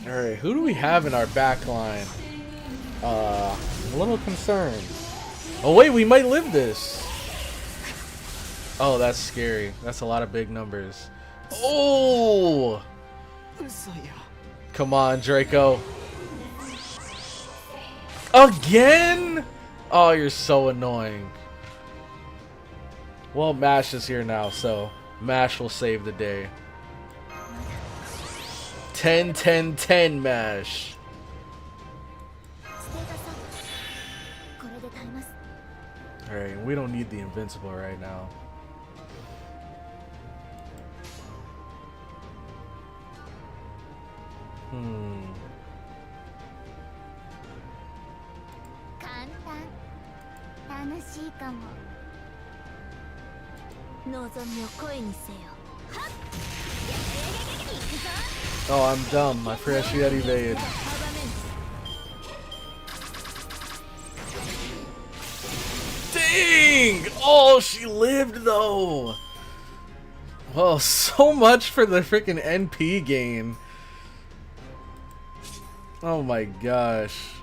Alright, who do we have in our back line? I'm a little concerned. Oh wait, we might live this. Oh, that's scary. That's a lot of big numbers. Oh! Come on, Draco. Again? Oh, you're so annoying. Well, Mash is here now, so Mash will save the day. 10, 10, 10, Mash. Alright, we don't need the invincible right now. Oh, I'm dumb. I forgot she had evade. Dang! Oh, she lived though. Well, so much for the freaking NP gain. Oh my gosh.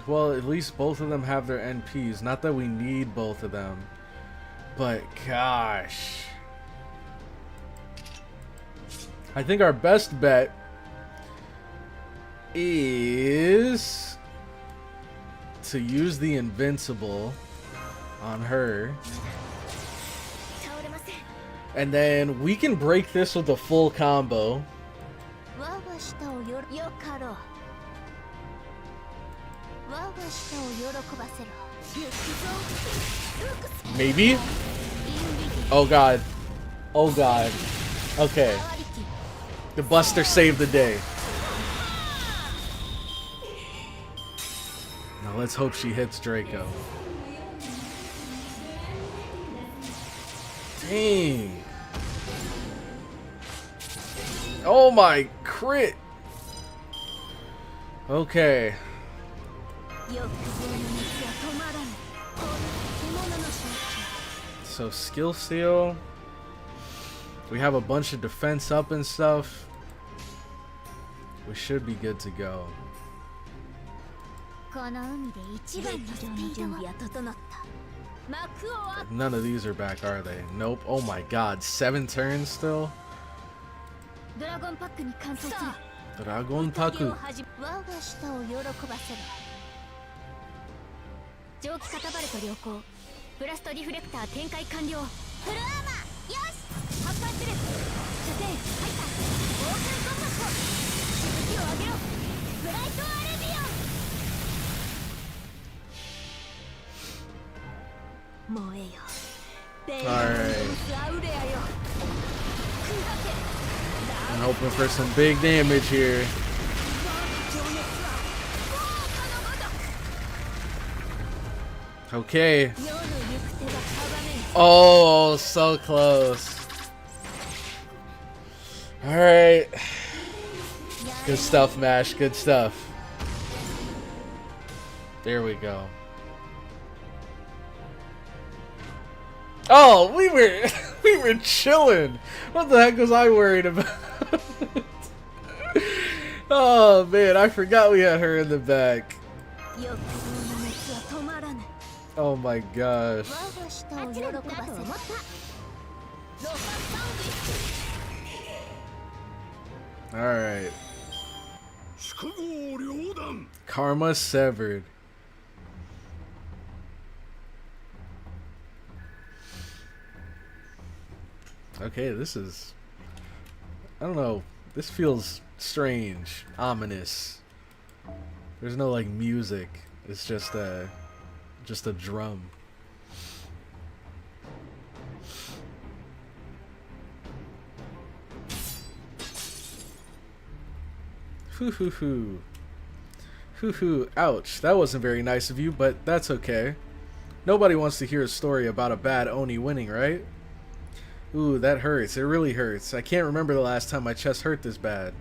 Well, at least both of them have their NPs. Not that we need both of them. But gosh. I think our best bet is to use the invincible on her. And then we can break this with a full combo. Maybe? Oh god. Oh god. Okay. The Buster saved the day. Now let's hope she hits Draco. Dang. Oh my crit. Okay. So skill steal. We have a bunch of defense up and stuff. We should be good to go. None of these are back, are they? Nope. Oh my god. 7 turns still? Dragon Paku. Alright. I'm hoping for some big damage here. Okay. Oh, so close. Alright. Good stuff, Mash. Good stuff. There we go. Oh, we were chilling. What the heck was I worried about? Oh man, I forgot we had her in the back. Oh my gosh. Alright. Karma severed. Okay, this is... I don't know. This feels strange. Ominous. There's no, like, music. It's just a drum. Hoo hoo hoo. Hoo hoo. Ouch. That wasn't very nice of you, but that's okay. Nobody wants to hear a story about a bad Oni winning, right? Ooh, that hurts. It really hurts. I can't remember the last time my chest hurt this bad.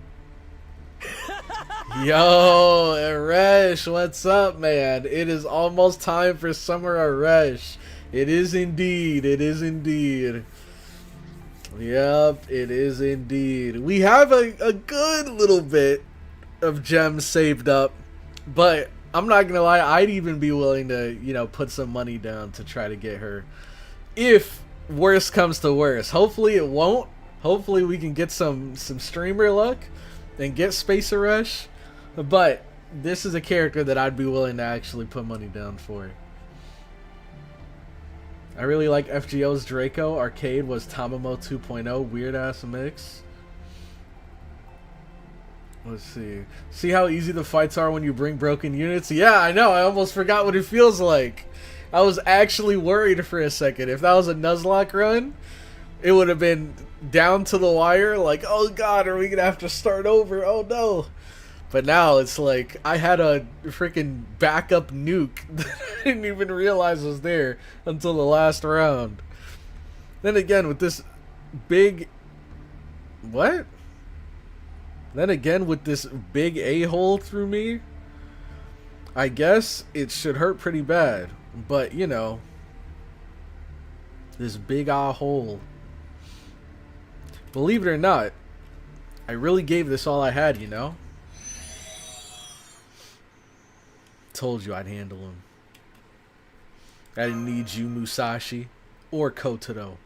Yo, Aresh, what's up, man? It is almost time for Summer Aresh. It is indeed. It is indeed. Yep, it is indeed. We have a good little bit of gems saved up, but I'm not gonna lie, I'd even be willing to, you know, put some money down to try to get her. If worst comes to worst. Hopefully it won't. Hopefully we can get some streamer luck and get Space Rush. But this is a character that I'd be willing to actually put money down for. I really like FGO's Draco. Arcade was Tamamo 2.0. Weird ass mix. Let's see. See how easy the fights are when you bring broken units? Yeah, I know. I almost forgot what it feels like. I was actually worried for a second. If that was a Nuzlocke run, it would have been down to the wire. Like, oh god, are we going to have to start over? Oh no. But now it's like, I had a freaking backup nuke that I didn't even realize was there until the last round. Then again, with this big... What? Then again, with this big a-hole through me, I guess it should hurt pretty bad, but you know, this big hole. Believe it or not, I really gave this all I had, you know? Told you I'd handle him. I didn't need you, Musashi, or Kotaro.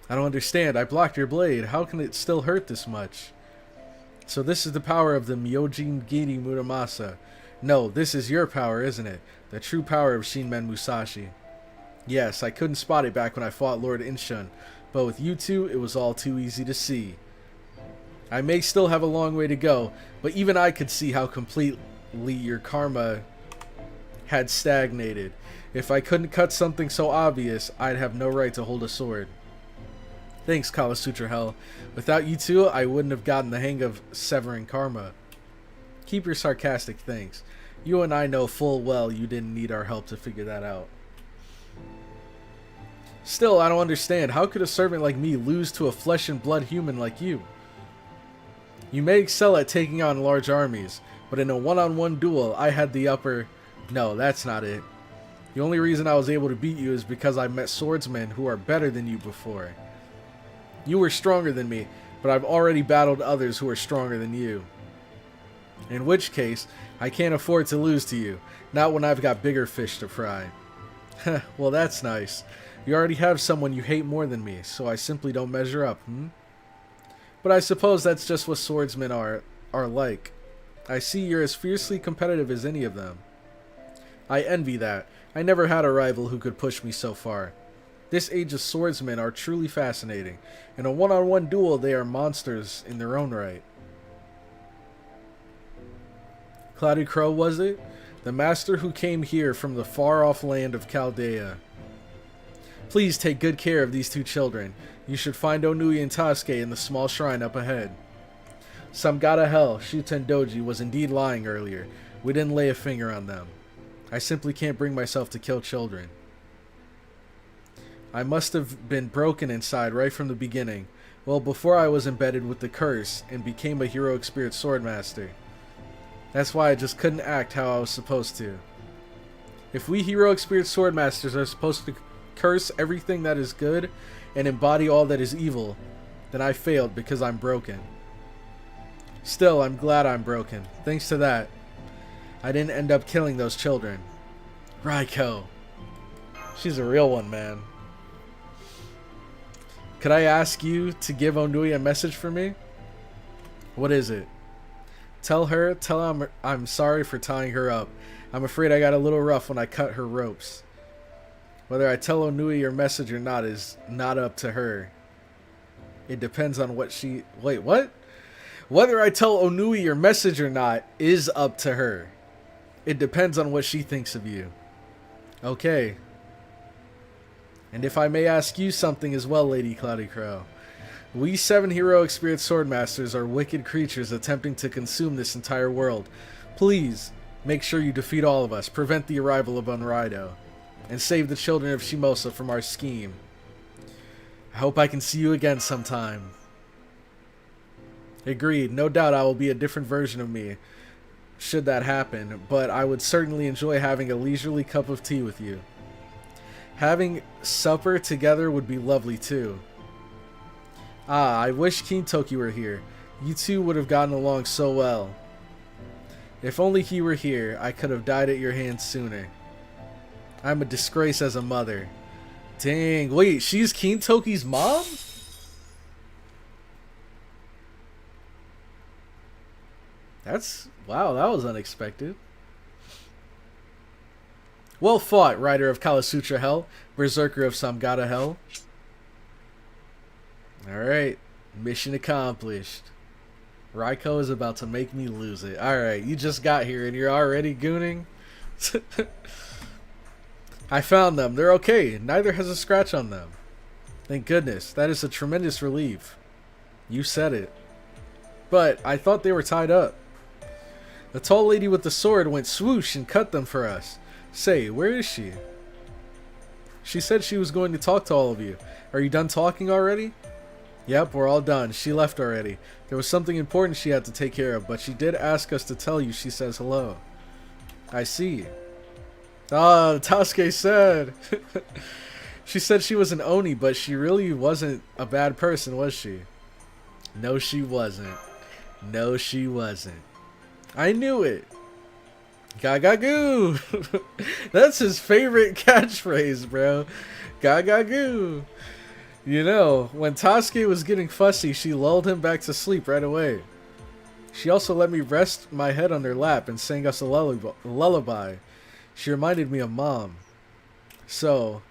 I don't understand. I blocked your blade. How can it still hurt this much? So this is the power of the Myojin Giri Muramasa. No, this is your power, isn't it? The true power of Shinmen Musashi. Yes, I couldn't spot it back when I fought Lord Inshun, but with you two, it was all too easy to see. I may still have a long way to go, but even I could see how completely your karma had stagnated. If I couldn't cut something so obvious, I'd have no right to hold a sword. Thanks, Kama Sutra Hell. Without you two, I wouldn't have gotten the hang of severing karma. Keep your sarcastic thanks. You and I know full well you didn't need our help to figure that out. Still, I don't understand. How could a servant like me lose to a flesh and blood human like you? You may excel at taking on large armies, but in a one-on-one duel, I had the upper... No, that's not it. The only reason I was able to beat you is because I met swordsmen who are better than you before. You were stronger than me, but I've already battled others who are stronger than you. In which case, I can't afford to lose to you, not when I've got bigger fish to fry. Well, that's nice. You already have someone you hate more than me, so I simply don't measure up, But I suppose that's just what swordsmen are like. I see you're as fiercely competitive as any of them. I envy that. I never had a rival who could push me so far. This age of swordsmen are truly fascinating. In a one-on-one duel, they are monsters in their own right. CloudyCrow, was it? The master who came here from the far-off land of Chaldea. Please take good care of these two children. You should find Onui and Tasuke in the small shrine up ahead. Some god of hell, Shuten Doji, was indeed lying earlier. We didn't lay a finger on them. I simply can't bring myself to kill children. I must have been broken inside right from the beginning. Well, before I was embedded with the curse and became a heroic spirit swordmaster. That's why I just couldn't act how I was supposed to. If we heroic spirit swordmasters are supposed to curse everything that is good and embody all that is evil, then I failed because I'm broken. Still, I'm glad I'm broken. Thanks to that, I didn't end up killing those children. Raiko. She's a real one, man. Could I ask you to give Onui a message for me? What is it? Tell her I'm sorry for tying her up. I'm afraid I got a little rough when I cut her ropes. Whether I tell Onui your message or not is not up to her. It depends on what she... Wait, what? Whether I tell Onui your message or not is up to her. It depends on what she thinks of you. Okay. And if I may ask you something as well, Lady CloudyCrow. We 7 heroic spirit swordmasters are wicked creatures attempting to consume this entire world. Please, make sure you defeat all of us, prevent the arrival of Unraido, and save the children of Shimosa from our scheme. I hope I can see you again sometime. Agreed. No doubt I will be a different version of me, should that happen, but I would certainly enjoy having a leisurely cup of tea with you. Having supper together would be lovely too. Ah, I wish Kintoki were here. You two would have gotten along so well. If only he were here, I could have died at your hands sooner. I'm a disgrace as a mother. Dang, wait, she's Kintoki's mom? Wow, that was unexpected. Well fought, Rider of Kama Sutra Hell, Berserker of Samgata Hell. Alright, mission accomplished. Raiko is about to make me lose it. Alright, you just got here and you're already gooning? I found them. They're okay. Neither has a scratch on them. Thank goodness. That is a tremendous relief. You said it. But I thought they were tied up. The tall lady with the sword went swoosh and cut them for us. Say, where is she? She said she was going to talk to all of you. Are you done talking already? Yep, we're all done. She left already. There was something important she had to take care of, but she did ask us to tell you she says hello. I see. Ah, Tasuke said. She said she was an Oni, but she really wasn't a bad person, was she? No, she wasn't. No, she wasn't. I knew it. Gaga goo. That's his favorite catchphrase, bro. Gaga goo. You know, when Tasuke was getting fussy, she lulled him back to sleep right away. She also let me rest my head on her lap and sang us a lullaby. She reminded me of Mom. So,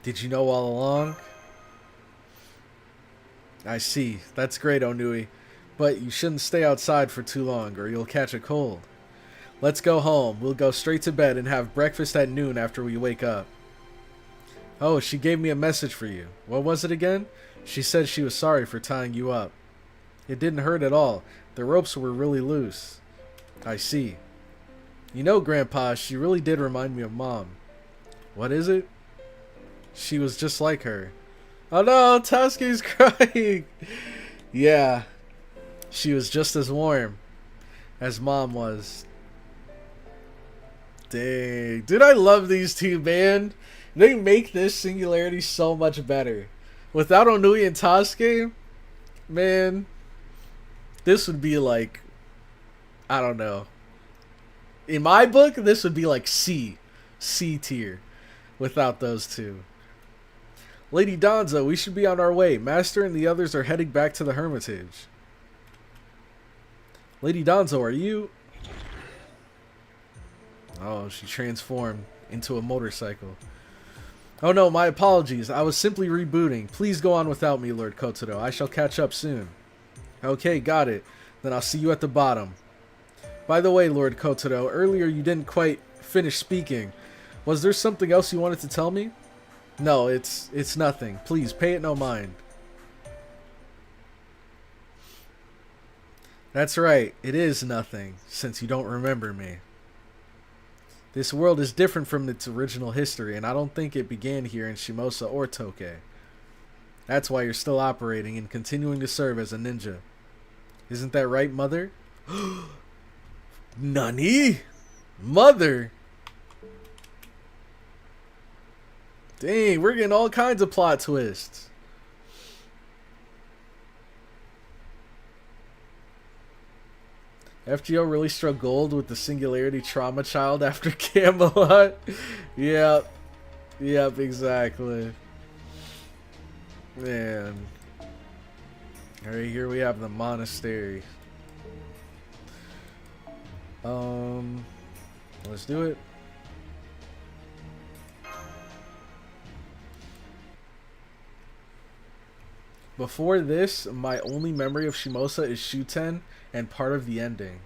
did you know all along? I see. That's great, Onui. But you shouldn't stay outside for too long or you'll catch a cold. Let's go home. We'll go straight to bed and have breakfast at noon after we wake up. Oh, she gave me a message for you. What was it again? She said she was sorry for tying you up. It didn't hurt at all. The ropes were really loose. I see. You know, Grandpa, she really did remind me of Mom. What is it? She was just like her. Oh no, Tasuke's crying. Yeah. She was just as warm as Mom was. Dang. Dude, I love these two, man. They make this singularity so much better. Without Onui and Tasuke, man, this would be like, I don't know. In my book, this would be like C tier without those two. Lady Danzo, we should be on our way. Master and the others are heading back to the Hermitage. Lady Danzo, are you? Oh, she transformed into a motorcycle. Oh no, my apologies. I was simply rebooting. Please go on without me, Lord Kotaro. I shall catch up soon. Okay, got it. Then I'll see you at the bottom. By the way, Lord Kotaro, earlier you didn't quite finish speaking. Was there something else you wanted to tell me? No, it's nothing. Please, pay it no mind. That's right. It is nothing, since you don't remember me. This world is different from its original history, and I don't think it began here in Shimosa or Tokei. That's why you're still operating and continuing to serve as a ninja. Isn't that right, Mother? Nani? Mother? Dang, we're getting all kinds of plot twists. FGO really struck gold with the singularity trauma child after Camelot. Yep. Yep, exactly. Man. Alright, here we have the monastery. Let's do it. Before this, my only memory of Shimosa is Shuten and part of the ending.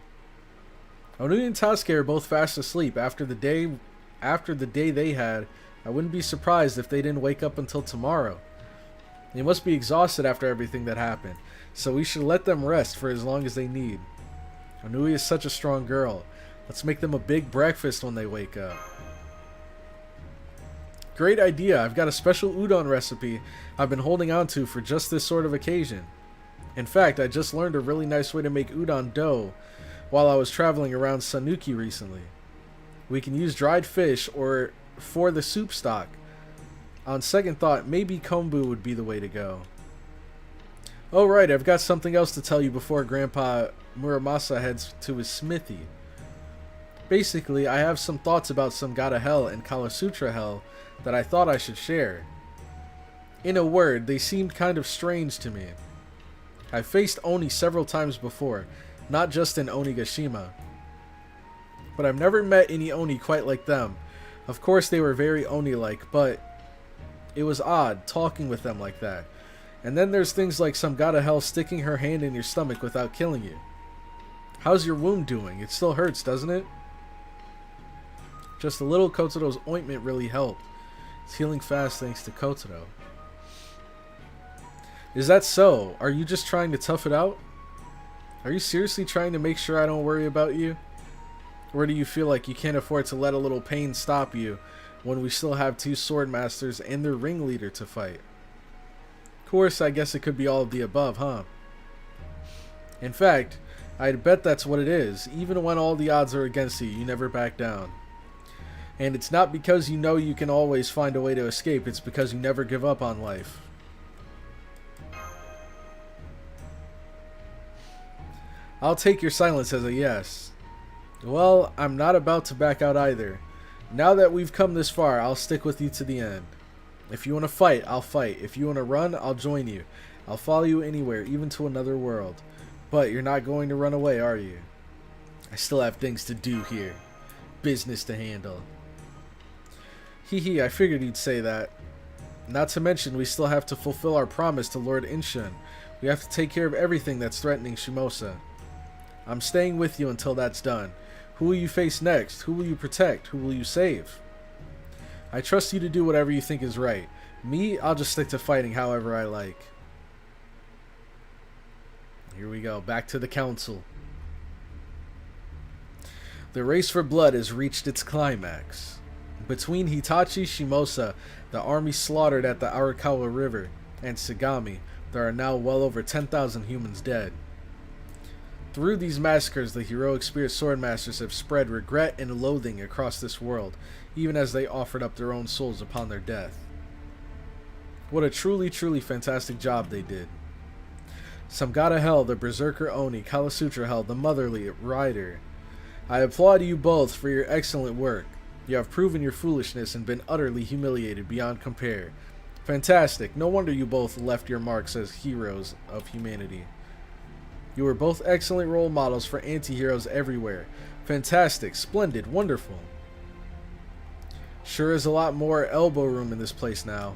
Onui and Tasuke are both fast asleep. After the day they had, I wouldn't be surprised if they didn't wake up until tomorrow. They must be exhausted after everything that happened, so we should let them rest for as long as they need. Onui is such a strong girl. Let's make them a big breakfast when they wake up. Great idea. I've got a special udon recipe I've been holding on to for just this sort of occasion. In fact, I just learned a really nice way to make udon dough while I was traveling around Sanuki recently. We can use dried fish or for the soup stock. On second thought, maybe kombu would be the way to go. Oh right, I've got something else to tell you before Grandpa Muramasa heads to his smithy. Basically, I have some thoughts about some Gata Hell and Kala Sutra Hell that I thought I should share. In a word, they seemed kind of strange to me. I've faced Oni several times before, not just in Onigashima. But I've never met any Oni quite like them. Of course they were very Oni-like, but it was odd talking with them like that. And then there's things like some Gata Hell sticking her hand in your stomach without killing you. How's your wound doing? It still hurts, doesn't it? Just a little Kotaro's ointment really helped. It's healing fast thanks to Kotaro. Is that so? Are you just trying to tough it out? Are you seriously trying to make sure I don't worry about you? Or do you feel like you can't afford to let a little pain stop you when we still have two sword masters and their ringleader to fight? Of course, I guess it could be all of the above, huh? In fact, I'd bet that's what it is. Even when all the odds are against you, you never back down. And it's not because you know you can always find a way to escape, it's because you never give up on life. I'll take your silence as a yes. Well, I'm not about to back out either. Now that we've come this far, I'll stick with you to the end. If you want to fight, I'll fight. If you want to run, I'll join you. I'll follow you anywhere, even to another world. But you're not going to run away, are you? I still have things to do here. Business to handle. Hee, I figured you'd say that. Not to mention, we still have to fulfill our promise to Lord Inshun. We have to take care of everything that's threatening Shimosa. I'm staying with you until that's done. Who will you face next? Who will you protect? Who will you save? I trust you to do whatever you think is right. Me, I'll just stick to fighting however I like. Here we go, back to the council. The race for blood has reached its climax. Between Hitachi Shimosa, the army slaughtered at the Arakawa River, and Sagami, there are now well over 10,000 humans dead. Through these massacres, the heroic spirit swordmasters have spread regret and loathing across this world, even as they offered up their own souls upon their death. What a truly, truly fantastic job they did. Samgata Hell, the Berserker Oni, Kalasutra Hell, the Motherly Rider. I applaud you both for your excellent work. You have proven your foolishness and been utterly humiliated beyond compare. Fantastic. No wonder you both left your marks as heroes of humanity. You were both excellent role models for anti-heroes everywhere. Fantastic. Splendid. Wonderful. Sure is a lot more elbow room in this place now.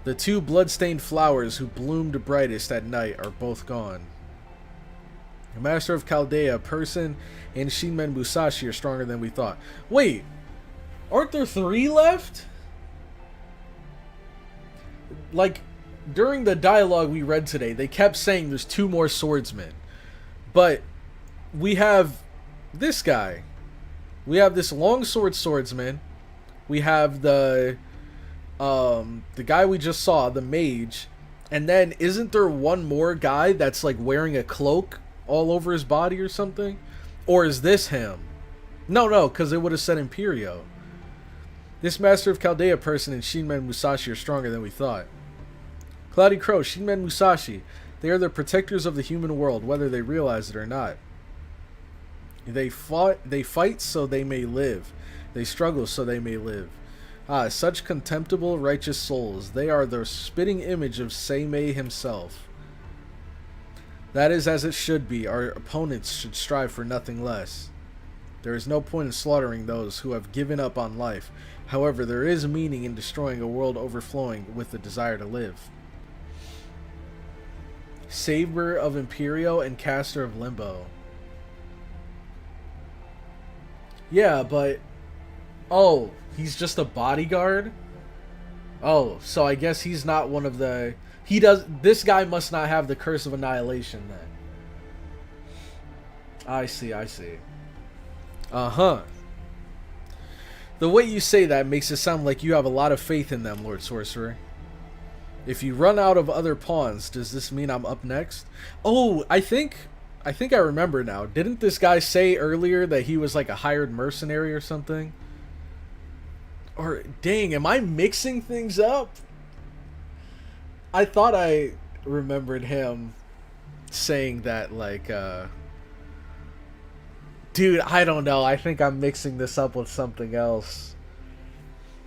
The two blood-stained flowers who bloomed brightest at night are both gone. The Master of Chaldea, Person, and Shinmen Musashi are stronger than we thought. Wait, aren't there 3 left? Like, during the dialogue we read today, they kept saying there's 2 more swordsmen. But we have this guy. We have this longsword swordsman. We have the guy we just saw, the mage. And then isn't there one more guy that's like wearing a cloak all over his body or something? Or is this him? No, because it would have said Imperio. This Master of Chaldea Person and Shinmen Musashi are stronger than we thought. CloudyCrow, Shinmen Musashi, they are the protectors of the human world, whether they realize it or not. They fight so they may live. They struggle so they may live. Ah, such contemptible, righteous souls. They are the spitting image of Seimei himself. That is as it should be. Our opponents should strive for nothing less. There is no point in slaughtering those who have given up on life. However, there is meaning in destroying a world overflowing with the desire to live. Saber of Imperio and Caster of Limbo. Yeah, but... Oh, he's just a bodyguard? Oh, so I guess he's not one of the... This guy must not have the Curse of Annihilation then. I see. Uh-huh. The way you say that makes it sound like you have a lot of faith in them, Lord Sorcerer. If you run out of other pawns, does this mean I'm up next? Oh, I think I remember now. Didn't this guy say earlier that he was like a hired mercenary or something? Or, dang, am I mixing things up? I thought I remembered him saying that, like, dude, I don't know. I think I'm mixing this up with something else.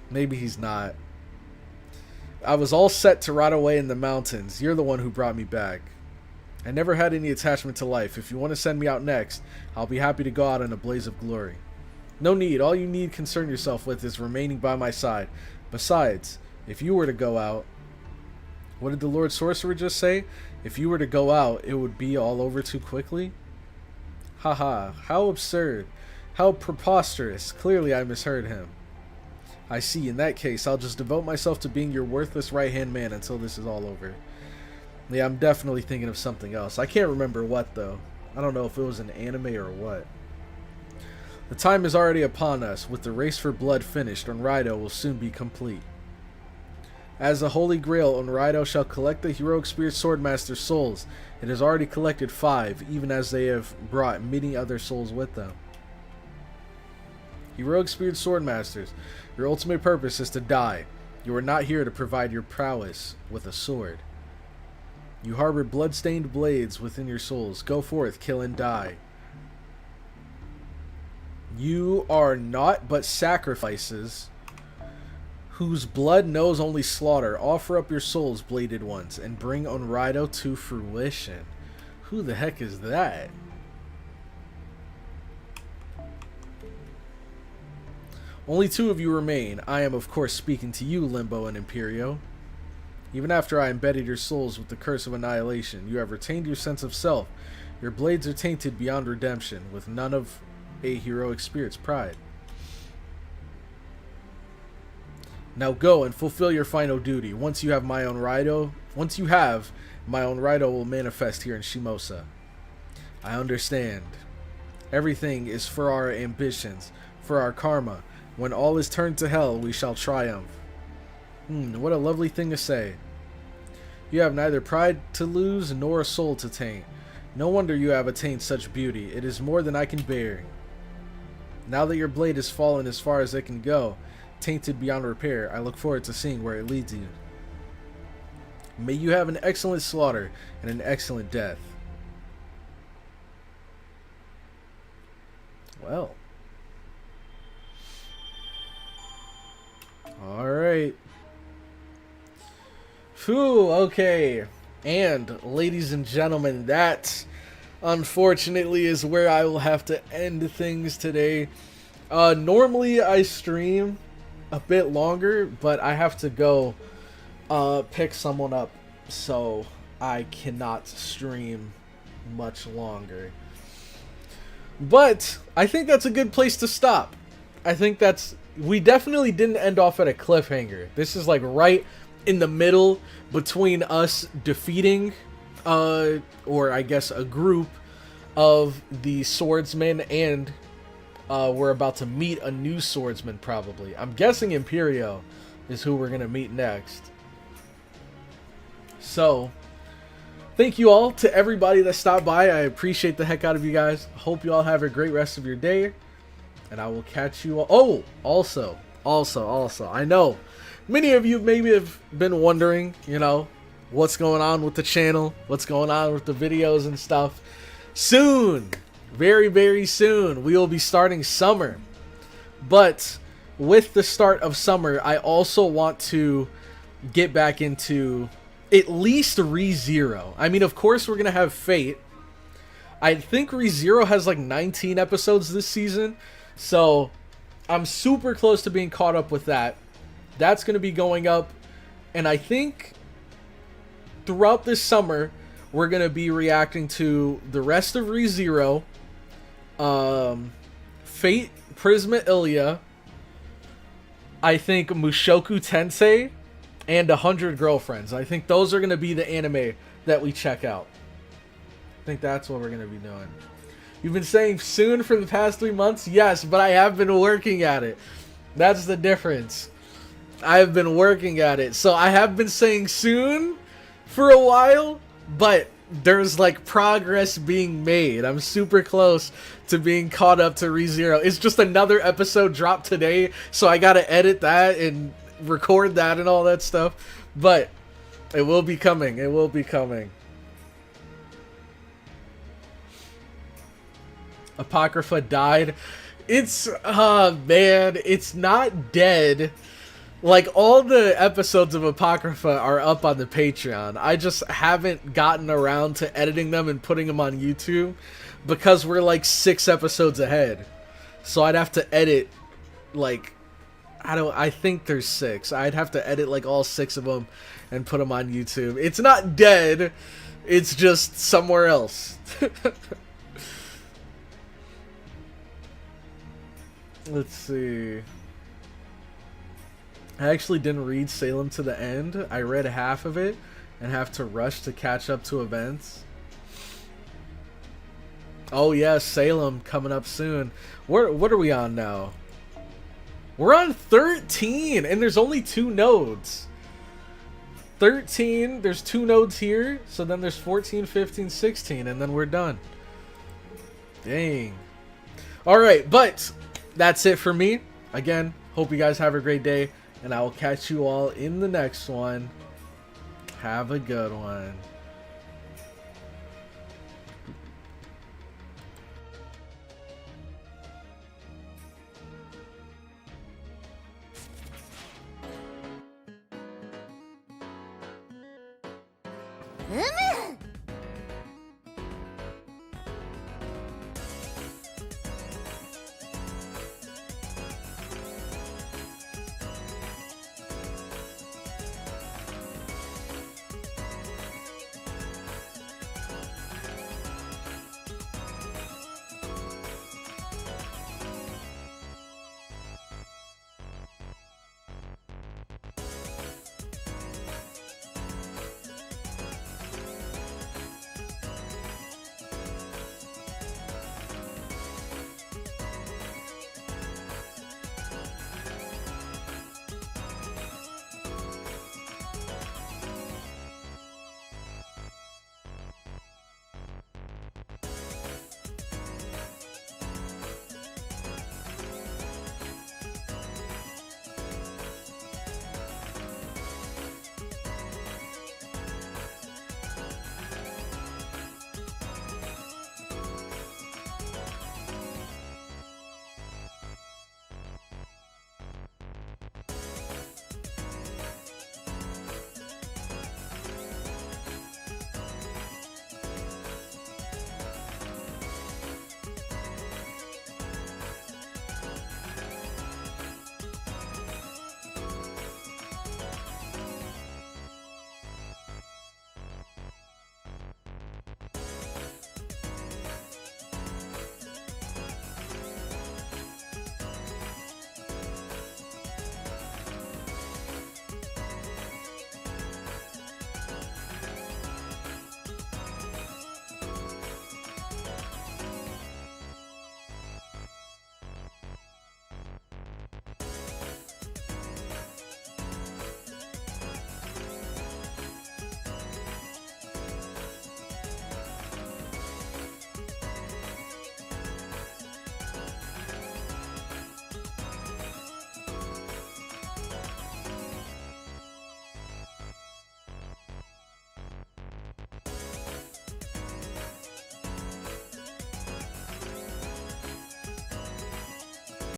Maybe he's not. I was all set to rot away in the mountains. You're the one who brought me back. I never had any attachment to life. If you want to send me out next, I'll be happy to go out in a blaze of glory. No need. All you need concern yourself with is remaining by my side. Besides, if you were to go out... What did the Lord Sorcerer just say? If you were to go out, it would be all over too quickly? Haha, how absurd. How preposterous. Clearly I misheard him. I see. In that case, I'll just devote myself to being your worthless right-hand man until this is all over. Yeah, I'm definitely thinking of something else. I can't remember what, though. I don't know if it was an anime or what. The time is already upon us. With the race for blood finished, Onraido will soon be complete. As the Holy Grail, Onraido shall collect the heroic spirit swordmaster's souls. It has already collected 5, even as they have brought many other souls with them. Heroic spirit swordmasters, your ultimate purpose is to die. You are not here to provide your prowess with a sword. You harbor blood-stained blades within your souls. Go forth, kill and die. You are naught but sacrifices, whose blood knows only slaughter. Offer up your souls, bladed ones, and bring Onraido to fruition. Who the heck is that? Only 2 of you remain. I am, of course, speaking to you, Limbo and Imperio. Even after I embedded your souls with the curse of annihilation, you have retained your sense of self. Your blades are tainted beyond redemption, with none of a heroic spirit's pride. Now go and fulfill your final duty. Once you have my Onraido will manifest here in Shimosa. I understand. Everything is for our ambitions, for our karma. When all is turned to hell, we shall triumph. What a lovely thing to say. You have neither pride to lose nor a soul to taint. No wonder you have attained such beauty. It is more than I can bear. Now that your blade has fallen as far as it can go, tainted beyond repair, I look forward to seeing where it leads you. May you have an excellent slaughter and an excellent death. Well. Alright. Phew, okay. And, ladies and gentlemen, that, unfortunately, is where I will have to end things today. Normally, I stream a bit longer, but I have to go pick someone up, so I cannot stream much longer. But, I think that's a good place to stop. I think we definitely didn't end off at a cliffhanger. This is like right in the middle between us defeating, or I guess a group of the swordsmen, and we're about to meet a new swordsman probably. I'm guessing Imperio is who we're going to meet next. So, thank you all to everybody that stopped by. I appreciate the heck out of you guys. Hope you all have a great rest of your day. And I will catch you all. Oh, also, I know many of you maybe have been wondering, you know, what's going on with the channel, what's going on with the videos and stuff. Soon, very, very soon, we will be starting summer. But with the start of summer, I also want to get back into at least ReZero. I mean, of course, we're going to have Fate. I think ReZero has like 19 episodes this season. So, I'm super close to being caught up with that. That's going to be going up. And I think throughout this summer, we're going to be reacting to the rest of ReZero, Fate Prisma Ilya, I think Mushoku Tensei, and 100 Girlfriends. I think those are going to be the anime that we check out. I think that's what we're going to be doing. You've been saying soon for the past 3 months? Yes, but I have been working at it. That's the difference. I have been working at it. So I have been saying soon for a while, but there's like progress being made. I'm super close to being caught up to ReZero. It's just another episode dropped today, so I gotta edit that and record that and all that stuff. But it will be coming. It will be coming. Apocrypha died. It's, man, it's not dead. Like, all the episodes of Apocrypha are up on the Patreon. I just haven't gotten around to editing them and putting them on YouTube because we're like 6 episodes ahead. So I'd have to edit, like, I think there's 6. I'd have to edit like all 6 of them and put them on YouTube. It's not dead. It's just somewhere else. Let's see. I actually didn't read Salem to the end. I read half of it and have to rush to catch up to events. Oh yeah, Salem coming up soon. What are we on now? We're on 13 and there's only 2 nodes. 13, there's 2 nodes here, so then there's 14, 15, 16, and then we're done. Dang. Alright, but that's it for me. Again, hope you guys have a great day, and I will catch you all in the next one. Have a good one.